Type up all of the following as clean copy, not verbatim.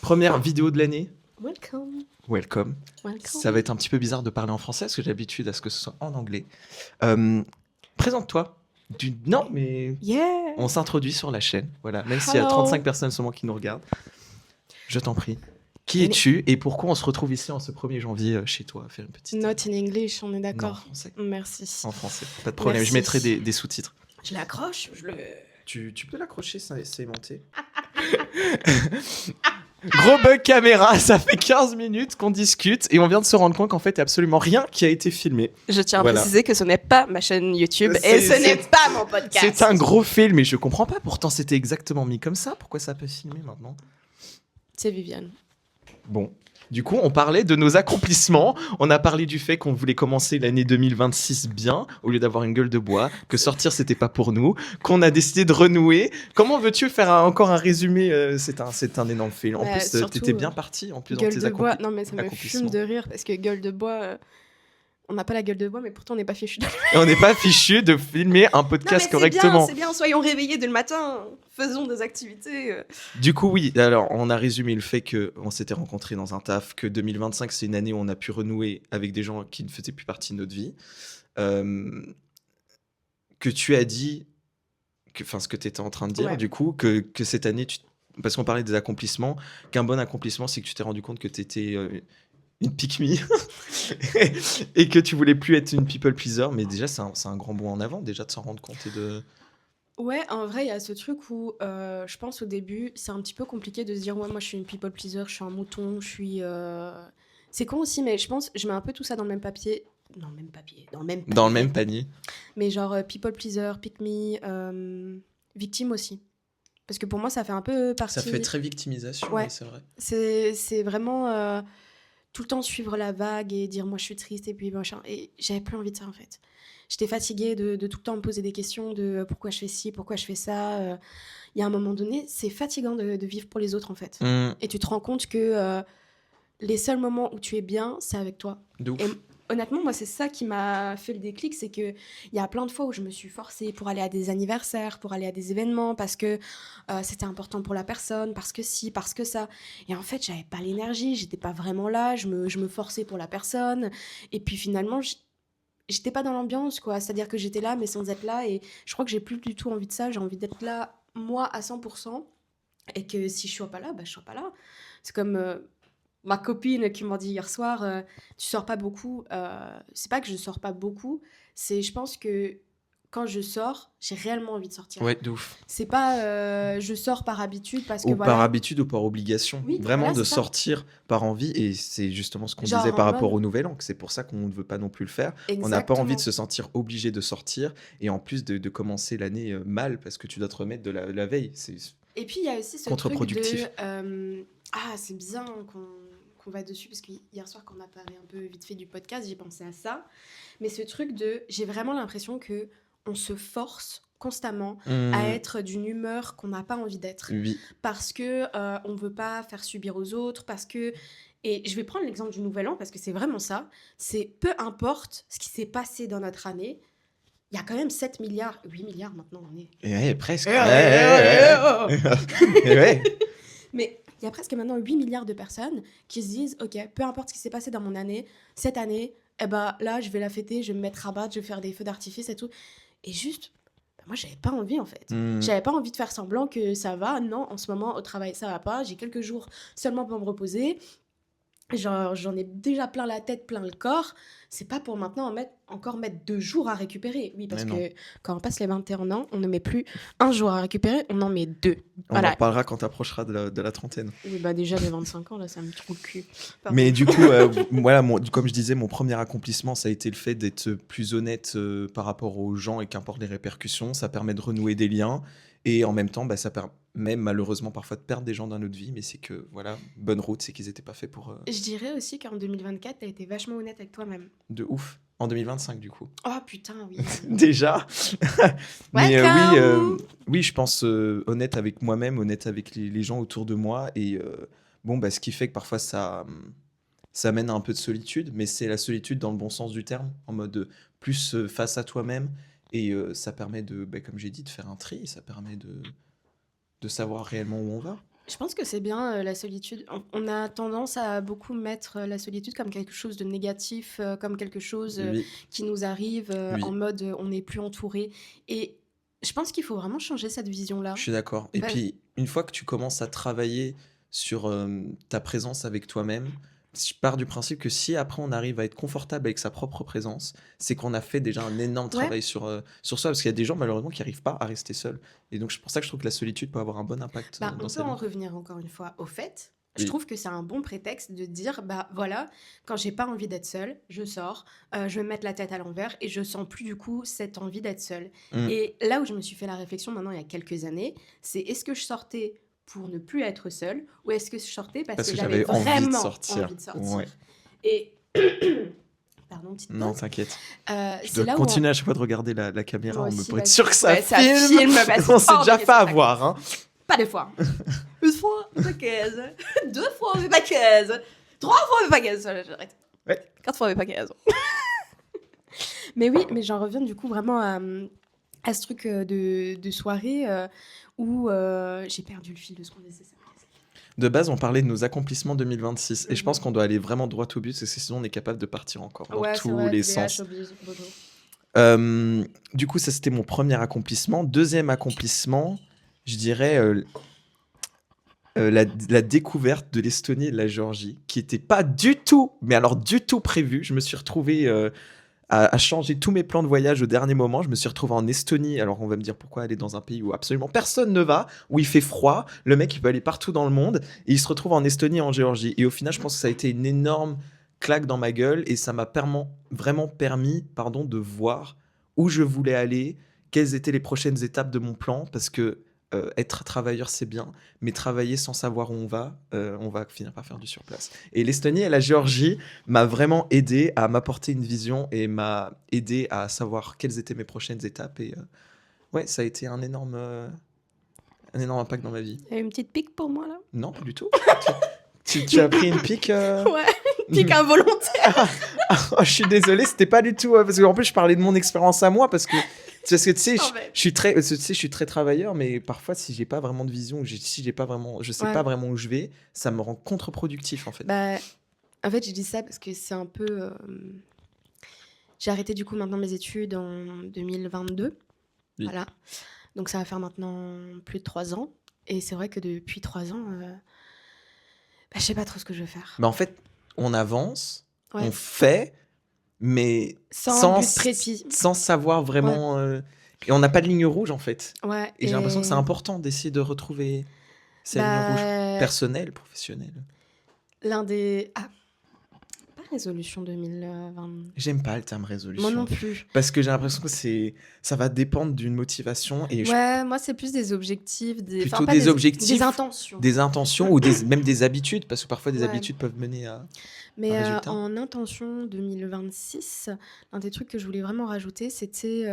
Première vidéo de l'année. Welcome. Welcome. Ça va être un petit peu bizarre de parler en français parce que j'ai l'habitude à ce que ce soit en anglais. Présente-toi. Non, mais Yeah. on s'introduit sur la chaîne. Voilà, même s'il y a Hello. 35 personnes seulement qui nous regardent. Je t'en prie. Qui es-tu et pourquoi on se retrouve ici en ce 1er janvier chez toi à faire une petite... Not in English, on est Non, en d'accord. français. Merci. En français, pas de problème. Merci. Je mettrai des sous-titres. Je l'accroche, je le... Tu peux l'accrocher, c'est monté. Gros bug caméra, ça fait 15 minutes qu'on discute et on vient de se rendre compte qu'en fait, il n'y a absolument rien qui a été filmé. Je tiens à Voilà. préciser que ce n'est pas ma chaîne YouTube C'est- et ce n'est c'est- pas mon podcast. C'est un gros fail, mais je comprends pas. Pourtant, c'était exactement mis comme ça. Pourquoi ça peut filmer maintenant? C'est Viviane. Bon. Du coup, on parlait de nos accomplissements. On a parlé du fait qu'on voulait commencer l'année 2026 bien, au lieu d'avoir une gueule de bois, que sortir, c'était pas pour nous, qu'on a décidé de renouer. Comment veux-tu faire encore un résumé? C'est un énorme fail. En plus, surtout, t'étais bien parti en plus dans Gueule tes de bois. accomplissements. Non, mais ça me accomplissements. fume de rire parce que gueule de bois, on n'a pas la gueule de bois, mais pourtant on n'est pas fichu. Et on n'est pas fichu de filmer un podcast correctement. C'est bien, soyons réveillés dès le matin. Faisons des activités. Du coup, oui, alors on a résumé le fait qu'on s'était rencontrés dans un taf, que 2025, c'est une année où on a pu renouer avec des gens qui ne faisaient plus partie de notre vie. Que tu as dit, ce que tu étais en train de dire, Ouais. du coup, que cette année, parce qu'on parlait des accomplissements, qu'un bon accomplissement, c'est que tu t'es rendu compte que tu étais une pick-me et que tu voulais plus être une people pleaser. Mais déjà, c'est un grand bond en avant, déjà, de s'en rendre compte et de... Ouais, en vrai, il y a ce truc où je pense au début, c'est un petit peu compliqué de se dire, ouais, moi je suis une people pleaser, je suis un mouton, je suis. C'est con aussi, mais je pense, je mets un peu tout ça dans le même papier. Dans le même papier. Dans le même panier. Mais genre people pleaser, pick me, victime aussi. Parce que pour moi, ça fait un peu partie. Ça fait très victimisation, Ouais. oui, c'est vrai. C'est vraiment tout le temps suivre la vague et dire, moi je suis triste et puis machin. Et j'avais plus envie de ça en fait. J'étais fatiguée de tout le temps me poser des questions de pourquoi je fais ci, pourquoi je fais ça. Il y a un moment donné, c'est fatigant de vivre pour les autres en fait. Et tu te rends compte que les seuls moments où tu es bien, c'est avec toi. De ouf. Et honnêtement, moi, c'est ça qui m'a fait le déclic, c'est qu'il y a plein de fois où je me suis forcée pour aller à des anniversaires, pour aller à des événements, parce que c'était important pour la personne, parce que si, parce que ça. Et en fait, j'avais pas l'énergie, j'étais pas vraiment là, je me forçais pour la personne. Et puis finalement, j'étais pas dans l'ambiance, quoi. C'est-à-dire que j'étais là, mais sans être là. Et je crois que j'ai plus du tout envie de ça. J'ai envie d'être là, moi, à 100%. Et que si je suis pas là, bah, je suis pas là. C'est comme ma copine qui m'a dit hier soir, tu sors pas beaucoup. C'est pas que je sors pas beaucoup. C'est, je pense que quand je sors, j'ai réellement envie de sortir. Ouais, de ouf. C'est pas je sors par habitude parce que Ou voilà. par habitude ou par obligation. Oui, Vraiment voilà, de c'est ça. sortir par envie. Et c'est justement ce qu'on Genre disait par en rapport mode- au Nouvel An. Que c'est pour ça qu'on ne veut pas non plus le faire. On n'a pas Exactement. envie de se sentir obligé de sortir. Et en plus de commencer l'année mal parce que tu dois te remettre de la veille. Et puis il y a aussi ce truc contre-productif. de c'est bien qu'on va dessus parce que hier soir quand on a parlé un peu vite fait du podcast, j'ai pensé à ça. Mais ce truc de j'ai vraiment l'impression que on se force constamment à être d'une humeur qu'on n'a pas envie d'être Oui. parce que on veut pas faire subir aux autres, parce que et je vais prendre l'exemple du Nouvel An parce que c'est vraiment ça, c'est peu importe ce qui s'est passé dans notre année, il y a quand même 7 milliards, 8 milliards maintenant on est. Ouais, presque. Ouais. Ouais. Mais il y a presque maintenant 8 milliards de personnes qui se disent ok, peu importe ce qui s'est passé dans mon année, cette année, eh ben là je vais la fêter, je vais me mettre à battre, je vais faire des feux d'artifice et tout. Et juste, moi j'avais pas envie en fait. J'avais pas envie de faire semblant que ça va. Non, en ce moment au travail ça va pas. J'ai quelques jours seulement pour me reposer. Genre, j'en ai déjà plein la tête, plein le corps. C'est pas pour maintenant encore mettre 2 jours à récupérer. Oui, parce Mais que quand on passe les 21 ans, on ne met plus 1 jour à récupérer, on en met 2. On en Voilà. reparlera quand tu approcheras de la trentaine. Oui, bah déjà les 25 ans, là, ça me trouve le cul. Pardon. Mais du coup, voilà, comme je disais, mon premier accomplissement, ça a été le fait d'être plus honnête par rapport aux gens et qu'importe les répercussions. Ça permet de renouer des liens. Et en même temps, bah, ça permet malheureusement parfois de perdre des gens dans notre vie. Mais c'est que, voilà, bonne route, c'est qu'ils n'étaient pas faits pour... Je dirais aussi qu'en 2024, t'as été vachement honnête avec toi-même. De ouf. En 2025, du coup. Oh putain, oui. Déjà. Mais Welcome. oui, je pense honnête avec moi-même, honnête avec les gens autour de moi. Et bon, bah, ce qui fait que parfois ça mène à un peu de solitude, mais c'est la solitude dans le bon sens du terme, en mode plus face à toi-même. Et ça permet de, bah, comme j'ai dit, de faire un tri. Ça permet de savoir réellement où on va. Je pense que c'est bien la solitude. On a tendance à beaucoup mettre la solitude comme quelque chose de négatif, comme quelque chose Oui, qui nous arrive en oui, mode on n'est plus entouré. Et je pense qu'il faut vraiment changer cette je vision-là. suis d'accord. Et Bah, puis, une fois que tu commences à travailler sur ta présence avec toi-même, je pars du principe que si après on arrive à être confortable avec sa propre présence, c'est qu'on a fait déjà un énorme ouais, travail sur soi, parce qu'il y a des gens malheureusement qui n'arrivent pas à rester seuls. Et donc c'est pour ça que je trouve que la solitude peut avoir un bon impact bah, dans on peut sa en vie. revenir encore une fois au fait. Je Oui. trouve que c'est un bon prétexte de dire, bah voilà, quand j'ai pas envie d'être seule, je sors, je vais me mettre la tête à l'envers et je sens plus du coup cette envie d'être seule. Mm. Et là où je me suis fait la réflexion maintenant il y a quelques années, c'est est-ce que je sortais pour ne plus être seule ou est-ce que je sortais parce Parce que que j'avais j'avais envie de vraiment sortir. envie de sortir. Ouais. Et pardon, petite Non, pause. t'inquiète. Je C'est dois là où continuer à chaque fois de regarder la caméra moi pour aussi, être sûr que ça ouais, ça filme. filme, bah, c'est On s'est hors de déjà fait question, avoir. Hein. pas des fois. Une fois, mais pas 15. Deux fois, mais pas 15. Trois fois, mais pas 15. J'arrête. Ouais. 4 fois, mais pas 15. Mais oui, mais j'en reviens du coup vraiment à ce truc de soirée où j'ai perdu le fil de ce qu'on disait. De base, on parlait de nos accomplissements 2026. Et je pense Mhm. qu'on doit aller vraiment droit au but, parce que sinon on est capable de partir encore dans Ouais, c'est tous vrai, les TDAH sens. oblige. Bobo. Du coup, ça c'était mon premier accomplissement. Deuxième accomplissement, je dirais la découverte de l'Estonie et de la Géorgie, qui n'était pas du tout, mais alors du tout prévu. Je me suis retrouvé à changer tous mes plans de voyage au dernier moment. Je me suis retrouvé en Estonie. Alors on va me dire pourquoi aller dans un pays où absolument personne ne va, où il fait froid. Le mec il peut aller partout dans le monde et il se retrouve en Estonie et en Géorgie. Et au final, je pense que ça a été une énorme claque dans ma gueule et ça m'a vraiment permis, pardon, de voir où je voulais aller, quelles étaient les prochaines étapes de mon plan, parce que être travailleur c'est bien, mais travailler sans savoir où on va finir par faire du surplace. Et l'Estonie et la Géorgie m'a vraiment aidé à m'apporter une vision et m'a aidé à savoir quelles étaient mes prochaines étapes. Et ouais, ça a été un énorme impact dans ma vie. Il y a une petite pique pour moi là. Non, pas du tout. Tu as pris une pique Ouais, pique involontaire. Je suis désolé, c'était pas du tout parce qu'en plus je parlais de mon expérience à moi parce que tu sais, Non, mais- je suis très travailleur, mais parfois si j'ai pas vraiment de vision, si j'ai pas vraiment, je sais Ouais. pas vraiment où je vais, ça me rend contre-productif en fait. Bah, en fait, je dis ça parce que c'est un peu. J'ai arrêté du coup maintenant mes études en 2022. Oui. Voilà. Donc ça va faire maintenant plus de 3 ans. Et c'est vrai que depuis 3 ans, je sais pas trop ce que je veux faire. Mais en fait, on avance, Ouais. on fait, mais Sans but précis. sans savoir vraiment. Et on n'a pas de ligne rouge en fait. Ouais. Et j'ai l'impression que c'est important d'essayer de retrouver sa ligne rouge Bah, personnelle, professionnelle. l'un des. Ah, pas résolution 2020. J'aime pas le terme résolution. Moi non plus. Parce que j'ai l'impression que ça va dépendre d'une motivation et Ouais, moi c'est plus des objectifs, plutôt pas des objectifs, des intentions. des intentions ou même des habitudes, parce que parfois des Ouais. habitudes peuvent mener à Mais un résultat. en intention 2026, l'un des trucs que je voulais vraiment rajouter, c'était.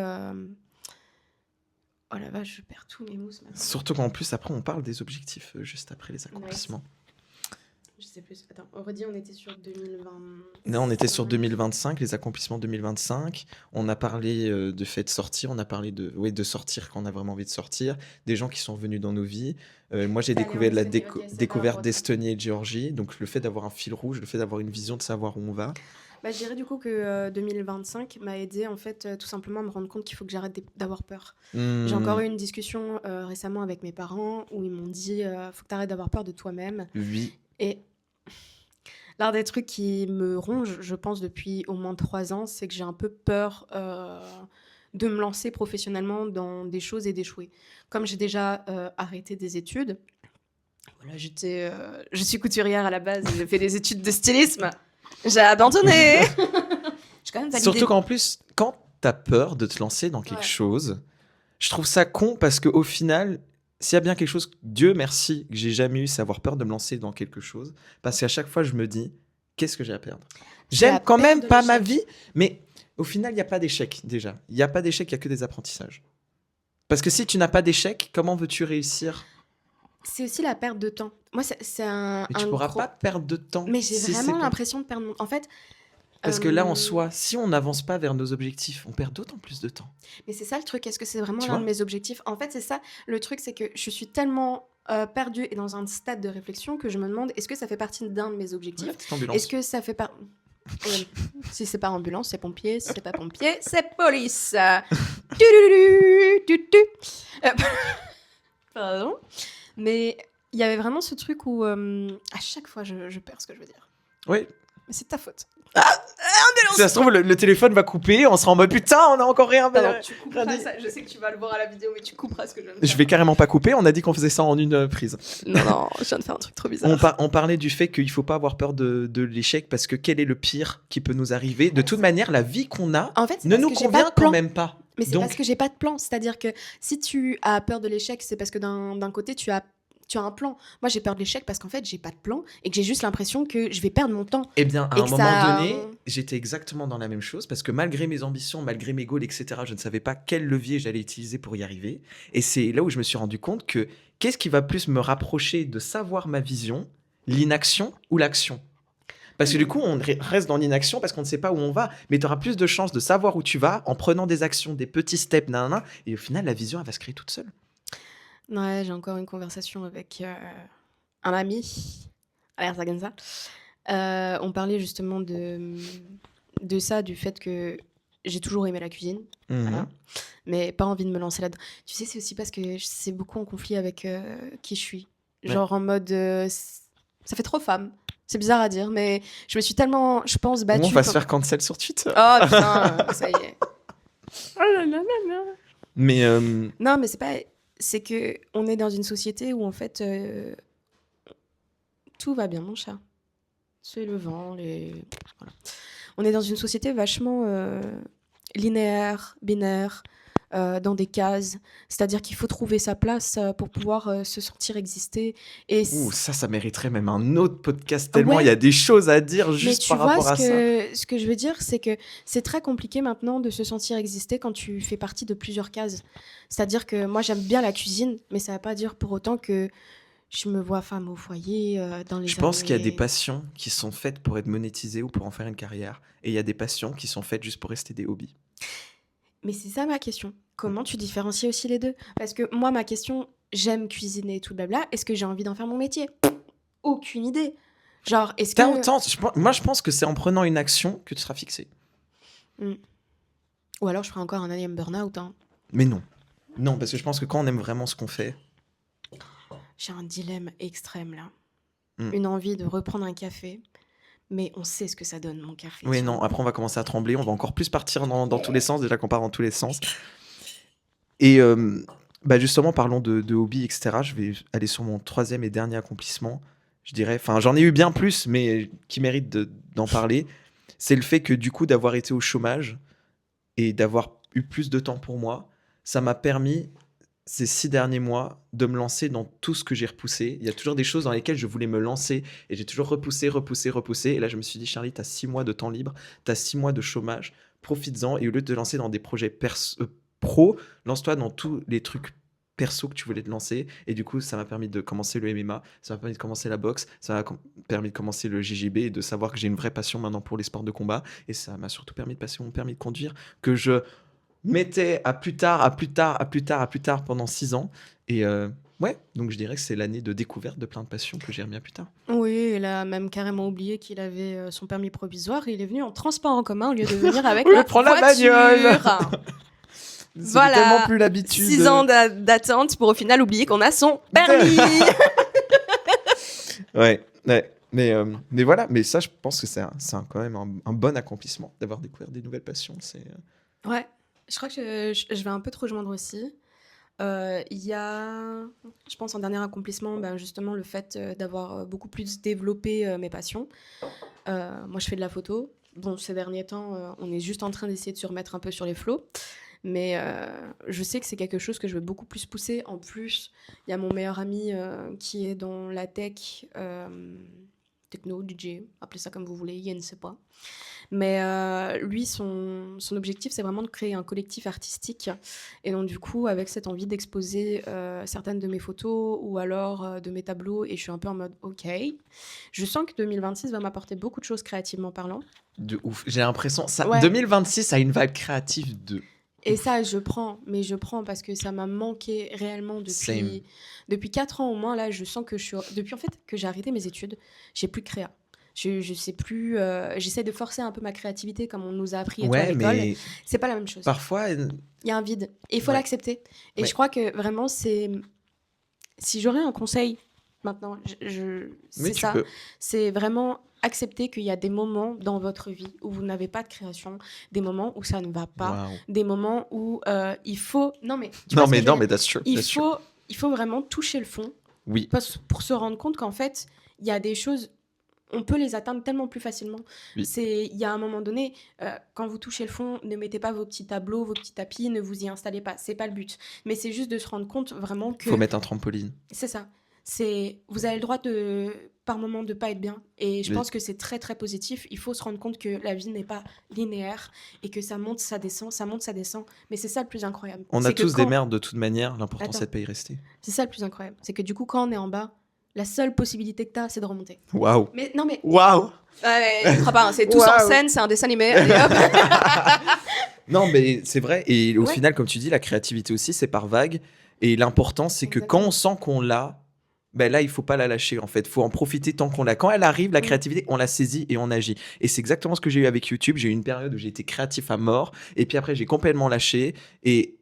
Oh la vache, je perds tous mes mots ce matin. Surtout qu'en plus, après, on parle des objectifs juste après les accomplissements. Je sais plus. Attends, on redit, on était sur 2020. Là, on était sur 2025, les accomplissements 2025. On a parlé de fait de sortir, on a parlé de sortir quand on a vraiment envie de sortir, des gens qui sont venus dans nos vies. Moi, j'ai Allez, découvert en la Estonie, ok, c'est découverte pas d'Estonie et de Géorgie. Donc, le fait d'avoir un fil rouge, le fait d'avoir une vision, de savoir où on va. Bah, je dirais du coup que 2025 m'a aidé en fait tout simplement à me rendre compte qu'il faut que j'arrête d'avoir peur. J'ai encore eu une discussion récemment avec mes parents où ils m'ont dit faut que tu arrêtes d'avoir peur de toi-même. Oui, Et l'un des trucs qui me ronge, je pense, depuis au moins 3 ans, c'est que j'ai un peu peur de me lancer professionnellement dans des choses et d'échouer. Comme j'ai déjà arrêté des études, voilà, je suis couturière à la base, j'ai fait des études de stylisme, j'ai abandonné. J'ai quand même validé. surtout qu'en plus, quand t'as peur de te lancer dans quelque Ouais. chose, je trouve ça con parce qu'au final, s'il y a bien quelque chose, Dieu merci, que j'ai jamais eu, c'est avoir peur de me lancer dans quelque chose. Parce qu'à chaque fois, je me dis, qu'est-ce que j'ai à perdre? J'aime la quand peur même de pas ma l'échec. vie, mais au final, il n'y a pas d'échec déjà. Il n'y a pas d'échec, il n'y a que des apprentissages. Parce que si tu n'as pas d'échec, comment veux-tu réussir? C'est aussi la perte de temps. Moi, c'est un, Mais tu un pourras gros- pas perdre de temps. Mais j'ai si c'est vraiment pas- l'impression de perdre mon... En fait... Parce que là, en euh, soi, si on n'avance pas vers nos objectifs, on perd d'autant plus de temps. Mais c'est ça le truc, est-ce que c'est vraiment Tu l'un de vois? mes objectifs? En fait, c'est ça, le truc, c'est que je suis tellement perdue et dans un stade de réflexion que je me demande, est-ce que ça fait partie d'un de mes objectifs? Ouais, petite ambulance. Est-ce que ça fait pas... Si c'est pas ambulance, c'est pompier. Si c'est pas pompier, c'est police. Euh, Pardon. Mais il y avait vraiment ce truc où à chaque fois je perds ce que je veux dire. Oui. Mais c'est de ta faute. Si ça se trouve, le téléphone va couper, on sera en mode putain, on a encore rien. Pardon, tu couperas ça. Je sais que tu vas le voir à la vidéo, mais tu couperas ce que je viens de Je faire. vais carrément pas couper, on a dit qu'on faisait ça en une prise. Non, je viens de faire un truc trop bizarre. On parlait du fait qu'il faut pas avoir peur de l'échec parce que quel est le pire qui peut nous arriver? De toute manière, la vie qu'on a En fait, c'est ne parce nous que j'ai pas convient de plan. quand même pas. Mais c'est Donc- parce que j'ai pas de plan. C'est-à-dire que si tu as peur de l'échec, c'est parce que d'un côté, tu as un plan. Moi, j'ai peur de l'échec parce qu'en fait, j'ai pas de plan et que j'ai juste l'impression que je vais perdre mon temps. Eh bien, à Et un que moment ça- donné, j'étais exactement dans la même chose parce que malgré mes ambitions, malgré mes goals, etc., je ne savais pas quel levier j'allais utiliser pour y arriver. Et c'est là où je me suis rendu compte que qu'est-ce qui va plus me rapprocher de savoir ma vision, l'inaction ou l'action? Parce que du coup, on reste dans l'inaction parce qu'on ne sait pas où on va, mais tu auras plus de chances de savoir où tu vas en prenant des actions, des petits steps, nanana, et au final, la vision, elle va se créer toute seule. Ouais, j'ai encore une conversation avec un ami, Alerta Ganza. On parlait justement de ça, du fait que j'ai toujours aimé la cuisine, voilà, mais pas envie de me lancer là-dedans. Tu sais, c'est aussi parce que c'est beaucoup en conflit avec qui je suis. Genre en mode, ça fait trop femme. C'est bizarre à dire, mais je me suis tellement, je pense, battue. On va se faire cancel sur Twitter. Oh putain, ça y est. Oh là là là là. Mais Non, mais c'est pas. C'est que on est dans une société où en fait tout va bien, mon chat. C'est le vent, voilà. On est dans une société vachement linéaire, binaire, dans des cases. C'est-à-dire qu'il faut trouver sa place pour pouvoir se sentir exister. Et ça mériterait même un autre podcast tellement Ouais. il y a des choses à dire mais juste tu par vois, rapport à ça. ce que je veux dire, c'est que c'est très compliqué maintenant de se sentir exister quand tu fais partie de plusieurs cases. C'est-à-dire que moi, j'aime bien la cuisine, mais ça ne veut pas dire pour autant que je me vois femme au foyer dans les Je pense qu'il y a des années- passions qui sont faites pour être monétisées ou pour en faire une carrière. Et il y a des passions qui sont faites juste pour rester des hobbies. Mais c'est ça ma question. Comment tu différencies aussi les deux? Parce que moi, ma question, j'aime cuisiner et tout blabla. Est-ce que j'ai envie d'en faire mon métier? Aucune idée. Genre, est-ce que... Moi, je pense que c'est en prenant une action que tu seras fixé. Ou alors je ferai encore un énième burn-out. Hein. Mais non. Non, parce que je pense que quand on aime vraiment ce qu'on fait, J'ai un dilemme extrême là. Mm. Une envie de reprendre un café. Mais on sait ce que ça donne, mon café. oui, tu non, vois. après on va commencer à trembler, on va encore plus partir dans tous les sens, déjà qu'on part dans tous les sens. Et justement, parlons de hobby, etc. Je vais aller sur mon troisième et dernier accomplissement. Je dirais, enfin, j'en ai eu bien plus, mais qui mérite d'en parler. C'est le fait que du coup, d'avoir été au chômage et d'avoir eu plus de temps pour moi, ça m'a permis, ces 6 derniers mois, de me lancer dans tout ce que j'ai repoussé. Il y a toujours des choses dans lesquelles je voulais me lancer et j'ai toujours repoussé. Et là, je me suis dit, Charlie, tu as 6 mois de temps libre, tu as 6 mois de chômage, profites-en. Et au lieu de te lancer dans des projets pro, lance-toi dans tous les trucs perso que tu voulais te lancer. Et du coup, ça m'a permis de commencer le MMA, ça m'a permis de commencer la boxe, ça m'a permis de commencer le JJB et de savoir que j'ai une vraie passion maintenant pour les sports de combat. Et ça m'a surtout permis de passer mon permis de conduire que je mettais à plus tard pendant 6 ans. Et ouais, donc je dirais que c'est l'année de découverte de plein de passions que j'ai remis à plus tard. Oui, il a même carrément oublié qu'il avait son permis provisoire. Il est venu en transport en commun au lieu de venir avec Oui, la prends la voiture. bagnole. Voilà. Tellement plus l'habitude. 6 ans d'attente pour au final oublier qu'on a son permis. Ouais. Mais voilà, mais ça, je pense que c'est quand même un bon accomplissement d'avoir découvert des nouvelles passions. Ouais, je crois que je vais un peu te rejoindre aussi. Il y a, je pense, un dernier accomplissement, justement, le fait d'avoir beaucoup plus développé mes passions. Moi, je fais de la photo. Bon, ces derniers temps, on est juste en train d'essayer de se remettre un peu sur les flots. Mais je sais que c'est quelque chose que je veux beaucoup plus pousser. En plus, il y a mon meilleur ami qui est dans la tech, techno, DJ, appelez ça comme vous voulez, je ne sais pas. Mais lui, son objectif, c'est vraiment de créer un collectif artistique. Et donc, du coup, avec cette envie d'exposer certaines de mes photos ou alors de mes tableaux, et je suis un peu en mode, OK. Je sens que 2026 va m'apporter beaucoup de choses créativement parlant. De ouf. J'ai l'impression. Ouais. 2026 a une vibe créative de Et ça, je prends, mais je prends parce que ça m'a manqué réellement Same. depuis 4 ans au moins. Là, je sens que depuis en fait que j'ai arrêté mes études, j'ai plus de créa. Je sais plus, j'essaie de forcer un peu ma créativité comme on nous a appris et tout à Ouais, l'école. mais C'est pas la même chose. parfois, Il y a un vide et il faut ouais, l'accepter. Et ouais. je crois que vraiment, si j'aurais un conseil maintenant, Mais c'est tu ça. peux. C'est vraiment accepter qu'il y a des moments dans votre vie où vous n'avez pas de création, des moments où ça ne va pas, Waouh. des moments où il faut. Non, mais tu Non, vois ce que mais je veux non, dire. mais that's true. Il That's true. faut vraiment toucher le fond Oui, pour se rendre compte qu'en fait, il y a des choses. On peut les atteindre tellement plus facilement. oui. Il y a un moment donné, quand vous touchez le fond, ne mettez pas vos petits tableaux, vos petits tapis, ne vous y installez pas. C'est pas le but. Mais c'est juste de se rendre compte vraiment que Faut mettre un trampoline. c'est ça. Vous avez le droit par moment de pas être bien. Et je Oui. pense que c'est très très positif. Il faut se rendre compte que la vie n'est pas linéaire et que ça monte, ça descend, ça monte, ça descend. Mais c'est ça le plus incroyable. On a C'est que tous des merdes de toute manière. L'important, Attends. c'est de pas y rester. C'est ça le plus incroyable. C'est que du coup, quand on est en bas, la seule possibilité que tu as, c'est de remonter. Waouh. Mais non, mais. Waouh. Je crois pas, hein, c'est tous en Waouh. scène, c'est un dessin animé. Allez, hop. Non, mais c'est vrai. Et au Ouais. final, comme tu dis, la créativité aussi, c'est par vague. Et l'important, c'est que quand Exactement. on sent qu'on l'a, ben là, il faut pas la lâcher, en fait. Faut en profiter tant qu'on l'a. Quand elle arrive, la Mm. créativité, on la saisit et on agit. Et c'est exactement ce que j'ai eu avec YouTube. J'ai eu une période où j'ai été créatif à mort. Et puis après, j'ai complètement lâché. Et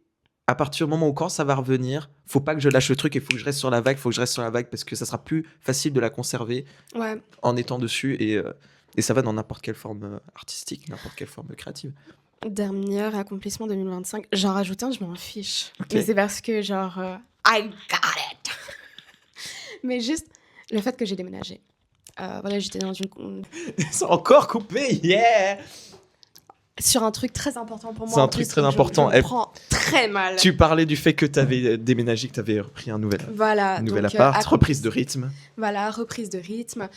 à partir du moment où quand ça va revenir, faut pas que je lâche le truc et faut que je reste sur la vague. Faut que je reste sur la vague parce que ça sera plus facile de la conserver Ouais. en étant dessus. Et ça va dans n'importe quelle forme artistique, n'importe quelle forme créative. Dernier accomplissement 2025. J'en rajoute un, je m'en fiche. Ok. Mais c'est parce que, genre, I got it. Mais juste, le fait que j'ai déménagé. Voilà, j'étais dans C'est encore coupé, yeah! sur un truc très important pour moi. C'est un en truc plus, très et important. Je le prends très mal. Tu parlais du fait que tu avais déménagé, que tu avais repris un nouvel Voilà. donc, appart, reprise de rythme. Voilà, reprise de rythme.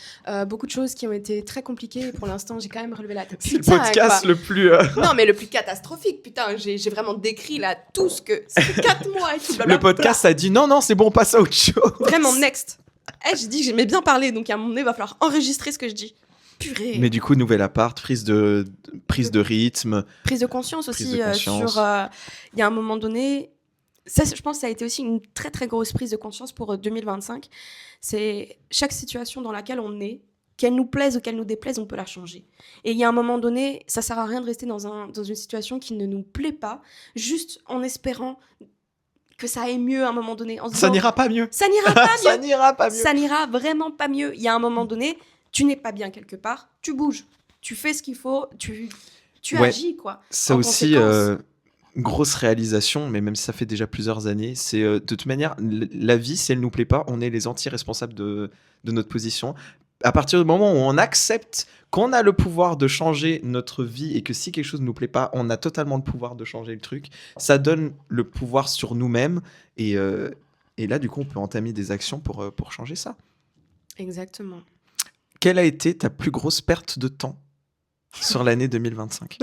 Beaucoup de choses qui ont été très compliquées. Et pour l'instant, j'ai quand même relevé la tête. C'est le Putain, podcast quoi. le plus. Non, mais le plus catastrophique, putain. J'ai vraiment décrit là tout ce que. Ça fait 4 mois et tout. Le blablabla. podcast a dit non, non, c'est bon, on passe à autre chose. Vraiment, next. J'ai dit que j'aimais bien parler, donc à un moment donné, il va falloir enregistrer ce que je dis. Purée. Mais du coup, nouvel appart, prise de rythme. Prise de conscience Prise aussi de conscience. sur. Il y a un moment donné. Ça, je pense que ça a été aussi une très très grosse prise de conscience pour 2025. C'est chaque situation dans laquelle on est, qu'elle nous plaise ou qu'elle nous déplaise, on peut la changer. Et il y a un moment donné, ça sert à rien de rester dans une situation qui ne nous plaît pas, juste en espérant que ça aille mieux à un moment donné. En se Ça disant, n'ira pas mieux. Ça n'ira pas Ça mieux. n'ira pas mieux. Ça n'ira vraiment pas mieux. Il y a un moment donné, tu n'es pas bien quelque part, tu bouges, tu fais ce qu'il faut, tu Ouais. agis, quoi. C'est En aussi conséquence. grosse réalisation, mais même si ça fait déjà plusieurs années, c'est de toute manière, la vie, si elle nous plaît pas, on est les anti-responsables de notre position. À partir du moment où on accepte qu'on a le pouvoir de changer notre vie et que si quelque chose ne nous plaît pas, on a totalement le pouvoir de changer le truc, ça donne le pouvoir sur nous-mêmes et là, du coup, on peut entamer des actions pour changer ça. Exactement. Quelle a été ta plus grosse perte de temps sur l'année 2025?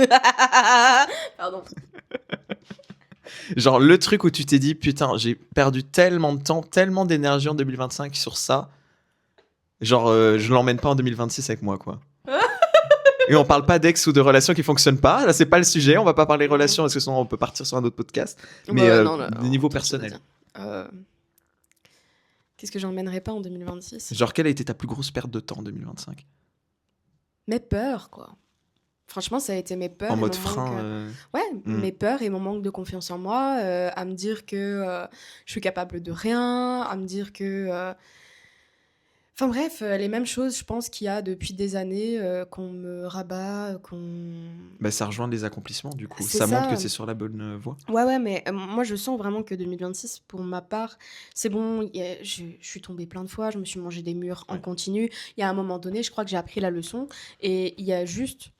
Pardon. Genre le truc où tu t'es dit putain, j'ai perdu tellement de temps, tellement d'énergie en 2025 sur ça. Genre je l'emmène pas en 2026 avec moi quoi. Et on parle pas d'ex ou de relations qui fonctionnent pas. Là c'est pas le sujet. On va pas parler relations parce que sinon on peut partir sur un autre podcast. Mais des niveaux personnels. Qu'est-ce que j'emmènerais pas en 2026? Genre quelle a été ta plus grosse perte de temps en 2025? Mes peurs, quoi. Franchement, ça a été mes peurs. En et mode mon frein. manque, Ouais, Mm. mes peurs et mon manque de confiance en moi, à me dire que je suis capable de rien, à me dire que... Enfin bref, les mêmes choses, je pense qu'il y a depuis des années, qu'on me rabat, Bah, ça rejoint les accomplissements du coup. C'est Ça montre ça. que c'est sur la bonne voie. Ouais, mais moi je sens vraiment que 2026, pour ma part, c'est bon, je suis tombée plein de fois, je me suis mangé des murs en Ouais. continu. Il y a un moment donné, je crois que j'ai appris la leçon, et il y a juste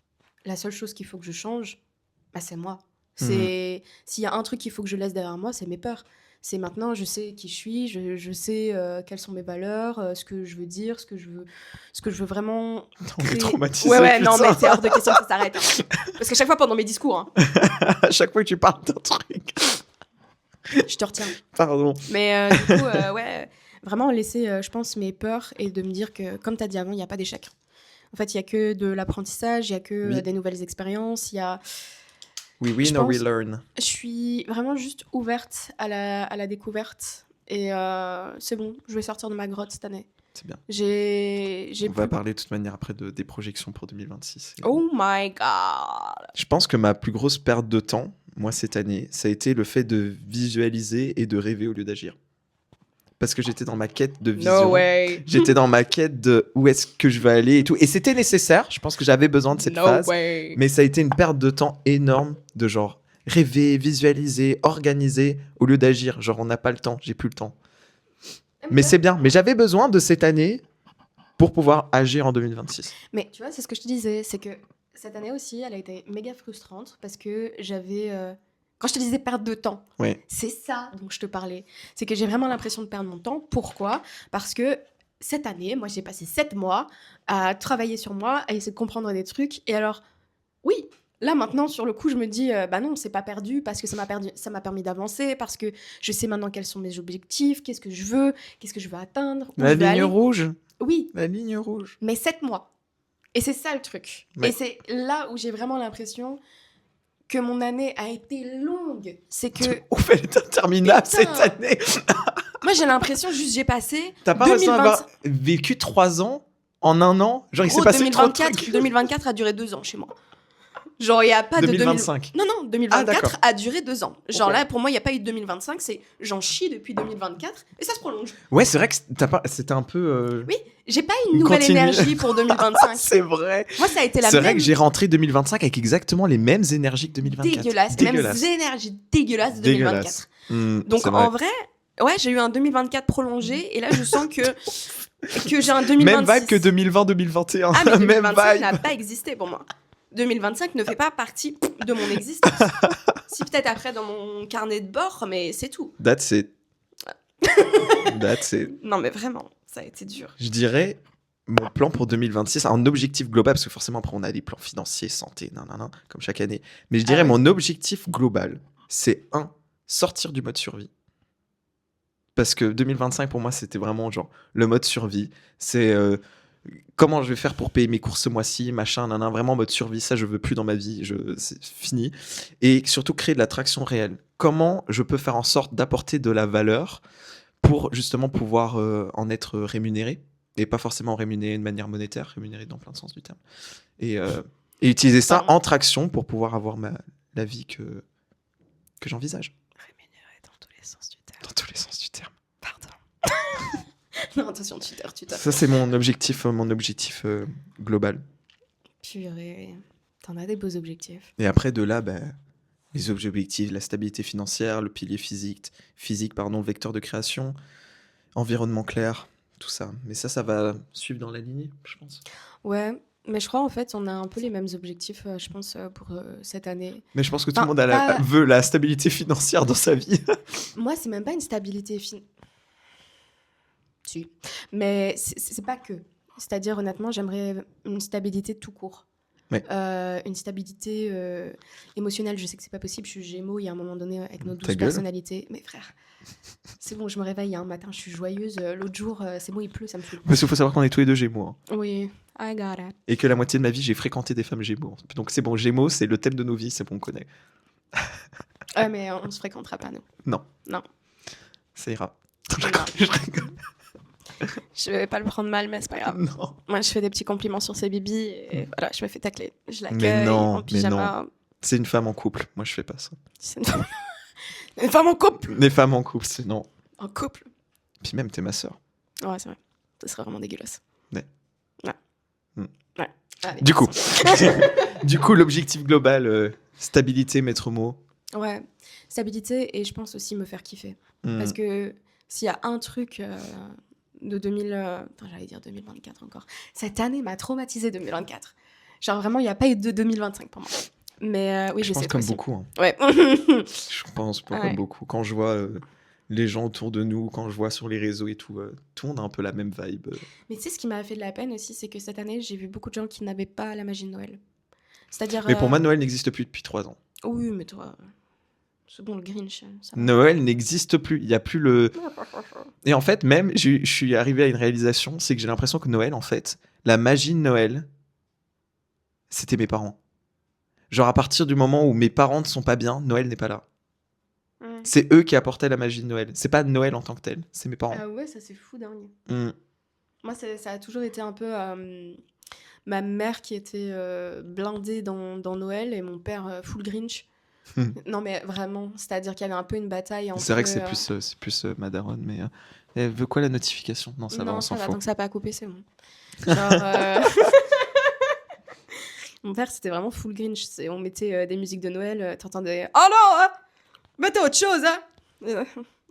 la seule chose qu'il faut que je change, bah, c'est moi. S'il y a un truc qu'il faut que je laisse derrière moi, c'est mes peurs. C'est maintenant, je sais qui je suis, je sais quelles sont mes valeurs, ce que je veux dire, ce que je veux vraiment On est créer. traumatisé. Ouais, non, putain. mais c'est hors de question que ça s'arrête, hein. Parce qu'à chaque fois pendant mes discours, hein, À chaque fois que tu parles d'un truc. je te retiens. Pardon. Mais du coup, ouais, vraiment laisser, je pense, mes peurs et de me dire que, comme tu as dit avant, il n'y a pas d'échec. En fait, il n'y a que de l'apprentissage, il n'y a que Oui. des nouvelles expériences, il y a We Je win or we pense, learn. je suis vraiment juste ouverte à la découverte. Et c'est bon, je vais sortir de ma grotte cette année. C'est bien. J'ai On va plus... parler de toute manière après des projections pour 2026. Oh my god! Je pense que ma plus grosse perte de temps, moi, cette année, ça a été le fait de visualiser et de rêver au lieu d'agir. Parce que j'étais dans ma quête de vision. No way! J'étais dans ma quête de où est-ce que je veux aller et tout. Et c'était nécessaire. Je pense que j'avais besoin de cette No phase. way! Mais ça a été une perte de temps énorme de genre rêver, visualiser, organiser au lieu d'agir. Genre, on n'a pas le temps. J'ai plus le temps. Mais c'est bien. Mais j'avais besoin de cette année pour pouvoir agir en 2026. Mais tu vois, c'est ce que je te disais, c'est que cette année aussi, elle a été méga frustrante parce que j'avais... Quand je te disais perte de temps, Oui. c'est ça dont je te parlais. C'est que j'ai vraiment l'impression de perdre mon temps. Pourquoi ? Parce que cette année, moi, j'ai passé 7 mois à travailler sur moi, à essayer de comprendre des trucs. Et alors, oui, là, maintenant, sur le coup, je me dis, bah non, c'est pas perdu parce que ça m'a permis d'avancer, parce que je sais maintenant quels sont mes objectifs, qu'est-ce que je veux atteindre, où La je veux ligne aller. rouge. Oui, La ligne rouge. mais 7 mois. Et c'est ça le truc. Ouais. Et c'est là où j'ai vraiment l'impression que mon année a été longue. C'est que Ouf, elle est interminable Putain. cette année. moi, j'ai l'impression juste j'ai passé T'as pas l'impression 2020. d'avoir vécu 3 ans en un an? Genre, il s'est Gros, passé trop de 2024, trucs. 2024 a duré 2 ans chez moi. Genre, il n'y a pas de 2025. Non, Ah, 2024 d'accord. a duré 2 ans. Genre Ok. là, pour moi, il n'y a pas eu de 2025, c'est j'en chie depuis 2024 et ça se prolonge. Ouais, c'est vrai que c'était un peu. Oui, j'ai pas une nouvelle Continue. énergie pour 2025. C'est vrai. Moi, ça a été la C'est vrai même que j'ai rentré 2025 avec exactement les mêmes énergies que 2024. dégueulasse, les mêmes énergies dégueulasses de 2024. Donc c'est vrai. en vrai, ouais, j'ai eu un 2024 prolongé et là je sens que j'ai un 2026. Même vibe que 2020-2021. Ah mais Même 2025 vibe. n'a pas existé pour moi. 2025 ne fait pas partie de mon existence. Si peut-être après dans mon carnet de bord, mais c'est tout. That's it. That's it. Non mais vraiment, ça a été dur. Je dirais mon plan pour 2026, un objectif global, parce que forcément après on a des plans financiers, santé, nanana, comme chaque année. Mais je dirais oui. mon objectif global, c'est sortir du mode survie. Parce que 2025 pour moi c'était vraiment genre le mode survie. C'est comment je vais faire pour payer mes courses ce mois-ci, machin, nanana, vraiment mode survie, ça je veux plus dans ma vie, c'est fini. Et surtout créer de l'attraction réelle. Comment je peux faire en sorte d'apporter de la valeur pour justement pouvoir en être rémunéré et pas forcément rémunéré de manière monétaire, rémunéré dans plein de sens du terme. Et utiliser ça Pardon. en traction pour pouvoir avoir la vie que j'envisage. Rémunéré dans tous les sens du terme. Dans tous les sens du terme. Pardon. Non, attention, tu t'as. Ça, c'est mon objectif global. Purée, t'en as des beaux objectifs. Et après, de là, les objectifs, la stabilité financière, le pilier physique, le vecteur de création, environnement clair, tout ça. Mais ça va suivre dans la lignée, je pense. Ouais, mais je crois en fait on a un peu les mêmes objectifs, je pense, pour cette année. Mais je pense que tout Enfin, le monde veut la stabilité financière dans sa vie. Moi, c'est même pas une stabilité Si. Mais c'est pas que. C'est-à-dire, honnêtement, j'aimerais une stabilité tout court. Ouais. Une stabilité émotionnelle. Je sais que c'est pas possible. Je suis Gémeaux, il y a un moment donné, avec nos 12 gueule. personnalités. Mais frère, c'est bon, je me réveille un matin, je suis joyeuse. L'autre jour, c'est bon, il pleut, ça me fait. Parce qu'il faut savoir qu'on est tous les deux Gémeaux. Hein. Oui, I got it. Et que la moitié de ma vie, j'ai fréquenté des femmes Gémeaux. Donc c'est bon, Gémeaux, c'est le thème de nos vies, c'est bon, on connaît. Ouais, mais on se fréquentera pas, nous. Non. Non. Ça ira. Non. Je rigole. Je vais pas le prendre mal, mais c'est pas grave. Non. Moi, je fais des petits compliments sur ses bibis et voilà, je me fais tacler. Je Mais l'accueille non, en mais pyjama. C'est une femme en couple. Moi, je fais pas ça. C'est une femme en couple. Les femmes en couple, c'est non. En couple. Puis même, t'es ma sœur. Ouais, c'est vrai. Ça serait vraiment dégueulasse. Ouais. Ouais. Mm. Ouais. Allez, Du coup, passons. l'objectif global, stabilité, maître mot. Ouais. Stabilité et je pense aussi me faire kiffer. Mm. Parce que s'il y a un truc de 2000... Enfin, j'allais dire 2024 encore. Cette année m'a traumatisée 2024. Genre vraiment, il n'y a pas eu de 2025 pour moi. Mais oui, je je pense sais comme possible. beaucoup. Hein. Ouais. Je pense pas Ouais. comme beaucoup. Quand je vois les gens autour de nous, quand je vois sur les réseaux et tout, tout le monde a un peu la même vibe. Mais tu sais, ce qui m'a fait de la peine aussi, c'est que cette année, j'ai vu beaucoup de gens qui n'avaient pas la magie de Noël. C'est-à-dire... Mais pour moi, Noël n'existe plus depuis 3 ans. Oui, mais toi... C'est bon, le Grinch, ça va. Noël n'existe plus. Il n'y a plus le... Et en fait, même, je suis arrivé à une réalisation, c'est que j'ai l'impression que Noël, en fait, la magie de Noël, c'était mes parents. Genre à partir du moment où mes parents ne sont pas bien, Noël n'est pas là. Mm. C'est eux qui apportaient la magie de Noël. C'est pas Noël en tant que tel, c'est mes parents. Ah ouais, ça c'est fou dingue. Mm. Moi, ça a toujours été un peu ma mère qui était blindée dans Noël et mon père full Grinch. Non, mais vraiment, c'est-à-dire qu'il y avait un peu une bataille entre. C'est vrai que c'est plus ma daronne, mais elle veut quoi la notification? Non, ça va, Non, on ça s'en va, fout. tant que ça n'a pas coupé, c'est bon. Genre, mon père, c'était vraiment full Grinch. On mettait des musiques de Noël, t'entendais « Oh non, mettez autre chose, hein !»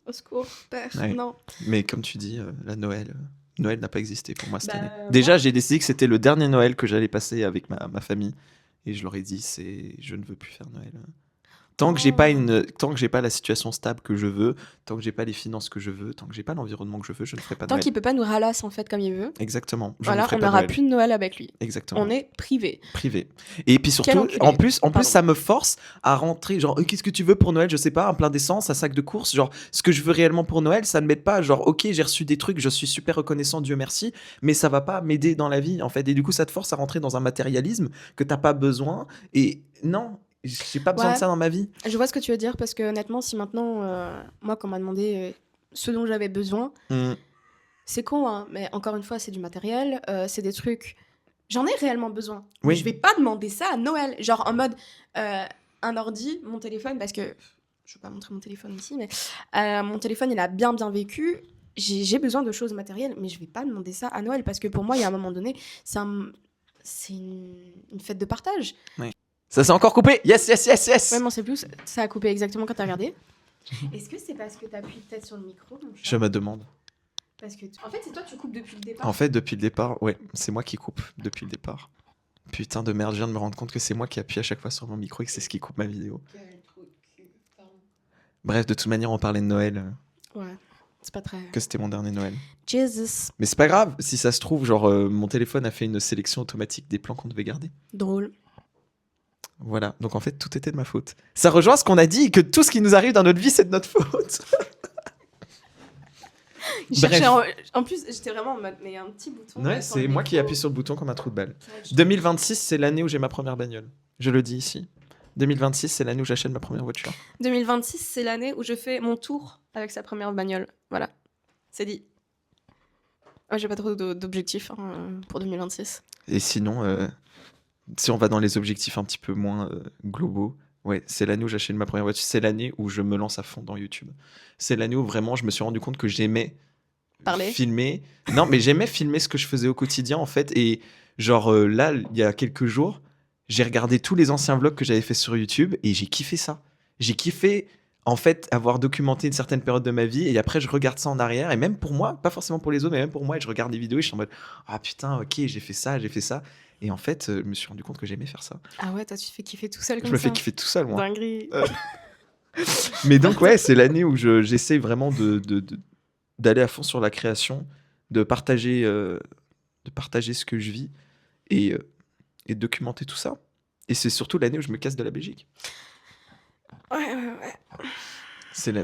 Au secours, père, Ouais. non. Mais comme tu dis, la Noël, Noël n'a pas existé pour moi cette Bah, année. moi- Déjà, j'ai décidé que c'était le dernier Noël que j'allais passer avec ma famille. Et je leur ai dit, je ne veux plus faire Noël. Tant que j'ai pas tant que j'ai pas la situation stable que je veux, tant que j'ai pas les finances que je veux, tant que j'ai pas l'environnement que je veux, je ne ferai pas Tant Noël. qu'il peut pas nous ralasser en fait comme il veut, Exactement. Je ne voilà, ferai on pas n'aura Noël. plus de Noël avec lui. Exactement. On est privé. Privé. Et puis Quel surtout, enculé. en plus, Pardon. ça me force à rentrer. Genre, qu'est-ce que tu veux pour Noël? Je sais pas, un plein d'essence, un sac de courses. Genre, ce que je veux réellement pour Noël, ça ne m'aide pas. Genre, ok, j'ai reçu des trucs, je suis super reconnaissant, Dieu merci, mais ça va pas m'aider dans la vie, en fait. Et du coup, ça te force à rentrer dans un matérialisme que t'as pas besoin. Et non, j'ai pas besoin Ouais. de ça dans ma vie. Je vois ce que tu veux dire parce que honnêtement, si maintenant, moi, quand on m'a demandé ce dont j'avais besoin, Mm. c'est con, hein, mais encore une fois, c'est du matériel, c'est des trucs. J'en ai réellement besoin. Oui. Je vais pas demander ça à Noël. Genre en mode un ordi, mon téléphone, parce que je vais pas montrer mon téléphone ici, mais mon téléphone, il a bien vécu. J'ai besoin de choses matérielles, mais je vais pas demander ça à Noël parce que pour moi, il y a un moment donné, c'est une fête de partage. Ça s'est encore coupé. Yes, yes, yes, yes. Ouais, mon c'est plus, ça a coupé exactement quand t'as regardé. Est-ce que c'est parce que t'appuies peut-être sur le micro, mon chat Je me demande. Parce que en fait, c'est toi, tu coupes depuis le départ. En fait, depuis le départ, ouais, c'est moi qui coupe depuis le départ. Putain de merde, je viens de me rendre compte que c'est moi qui appuie à chaque fois sur mon micro et que c'est ce qui coupe ma vidéo. Quel trou de cul, pardon. Bref, de toute manière, on parlait de Noël, Ouais, c'est pas très. que c'était mon dernier Noël. Jesus. Mais c'est pas grave, si ça se trouve, genre, mon téléphone a fait une sélection automatique des plans qu'on devait garder. Drôle. Voilà, donc en fait, tout était de ma faute. Ça rejoint ce qu'on a dit, que tout ce qui nous arrive dans notre vie, c'est de notre faute. En plus, j'étais vraiment en mode, mais un petit bouton. Ouais, sur c'est le moi qui micro. appuie sur le bouton comme un trou de balle. Ça va être 2026, c'est l'année où j'ai ma première bagnole. Je le dis ici. 2026, c'est l'année où j'achète ma première voiture. 2026, c'est l'année où je fais mon tour avec sa première bagnole. Voilà, c'est dit. Ouais, j'ai pas trop d'objectifs pour 2026. Et sinon, si on va dans les objectifs un petit peu moins globaux, ouais, c'est l'année où j'achète ma première voiture. C'est l'année où je me lance à fond dans YouTube. C'est l'année où vraiment je me suis rendu compte que j'aimais Parler. filmer. Non, mais j'aimais filmer ce que je faisais au quotidien en fait. Et genre là, il y a quelques jours, j'ai regardé tous les anciens vlogs que j'avais fait sur YouTube et j'ai kiffé ça. J'ai kiffé en fait avoir documenté une certaine période de ma vie et après je regarde ça en arrière et même pour moi, pas forcément pour les autres, mais même pour moi, et je regarde des vidéos et je suis en mode ah putain, ok, j'ai fait ça. Et en fait, je me suis rendu compte que j'aimais faire ça. Ah ouais, toi, tu te fais kiffer tout seul comme Je me ça. fais kiffer tout seul, moi. Dinguerie. Mais donc, ouais, c'est l'année où j'essaie vraiment d'aller à fond sur la création, de partager ce que je vis et de documenter tout ça. Et c'est surtout l'année où je me casse de la Belgique. Ouais.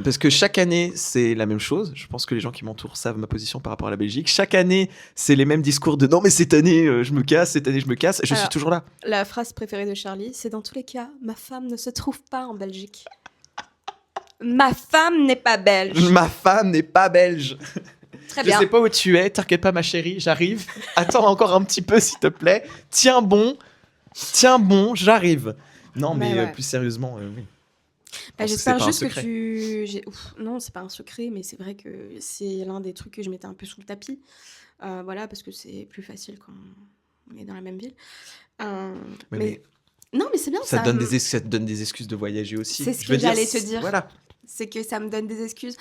Parce que chaque année, c'est la même chose. Je pense que les gens qui m'entourent savent ma position par rapport à la Belgique. Chaque année, c'est les mêmes discours de non, mais cette année, je me casse, cette année, je me casse. Je suis Alors, toujours là. La phrase préférée de Charlie, c'est dans tous les cas, ma femme ne se trouve pas en Belgique. Ma femme n'est pas belge. Ma femme n'est pas belge. Très Je bien. sais pas où tu es, t'inquiète pas ma chérie, j'arrive. Attends encore un petit peu s'il te plaît. Tiens bon, j'arrive. Non mais Ouais. plus sérieusement, oui. Bah, pense que j'espère c'est pas un juste que secret. Non, c'est pas un secret, mais c'est vrai que c'est l'un des trucs que je mettais un peu sous le tapis. Voilà, parce que c'est plus facile quand on est dans la même ville. Mais Non, mais c'est bien, ça te donne des excuses de voyager aussi. C'est ce Je que veux dire, j'allais te dire. Voilà. c'est que ça me donne des excuses.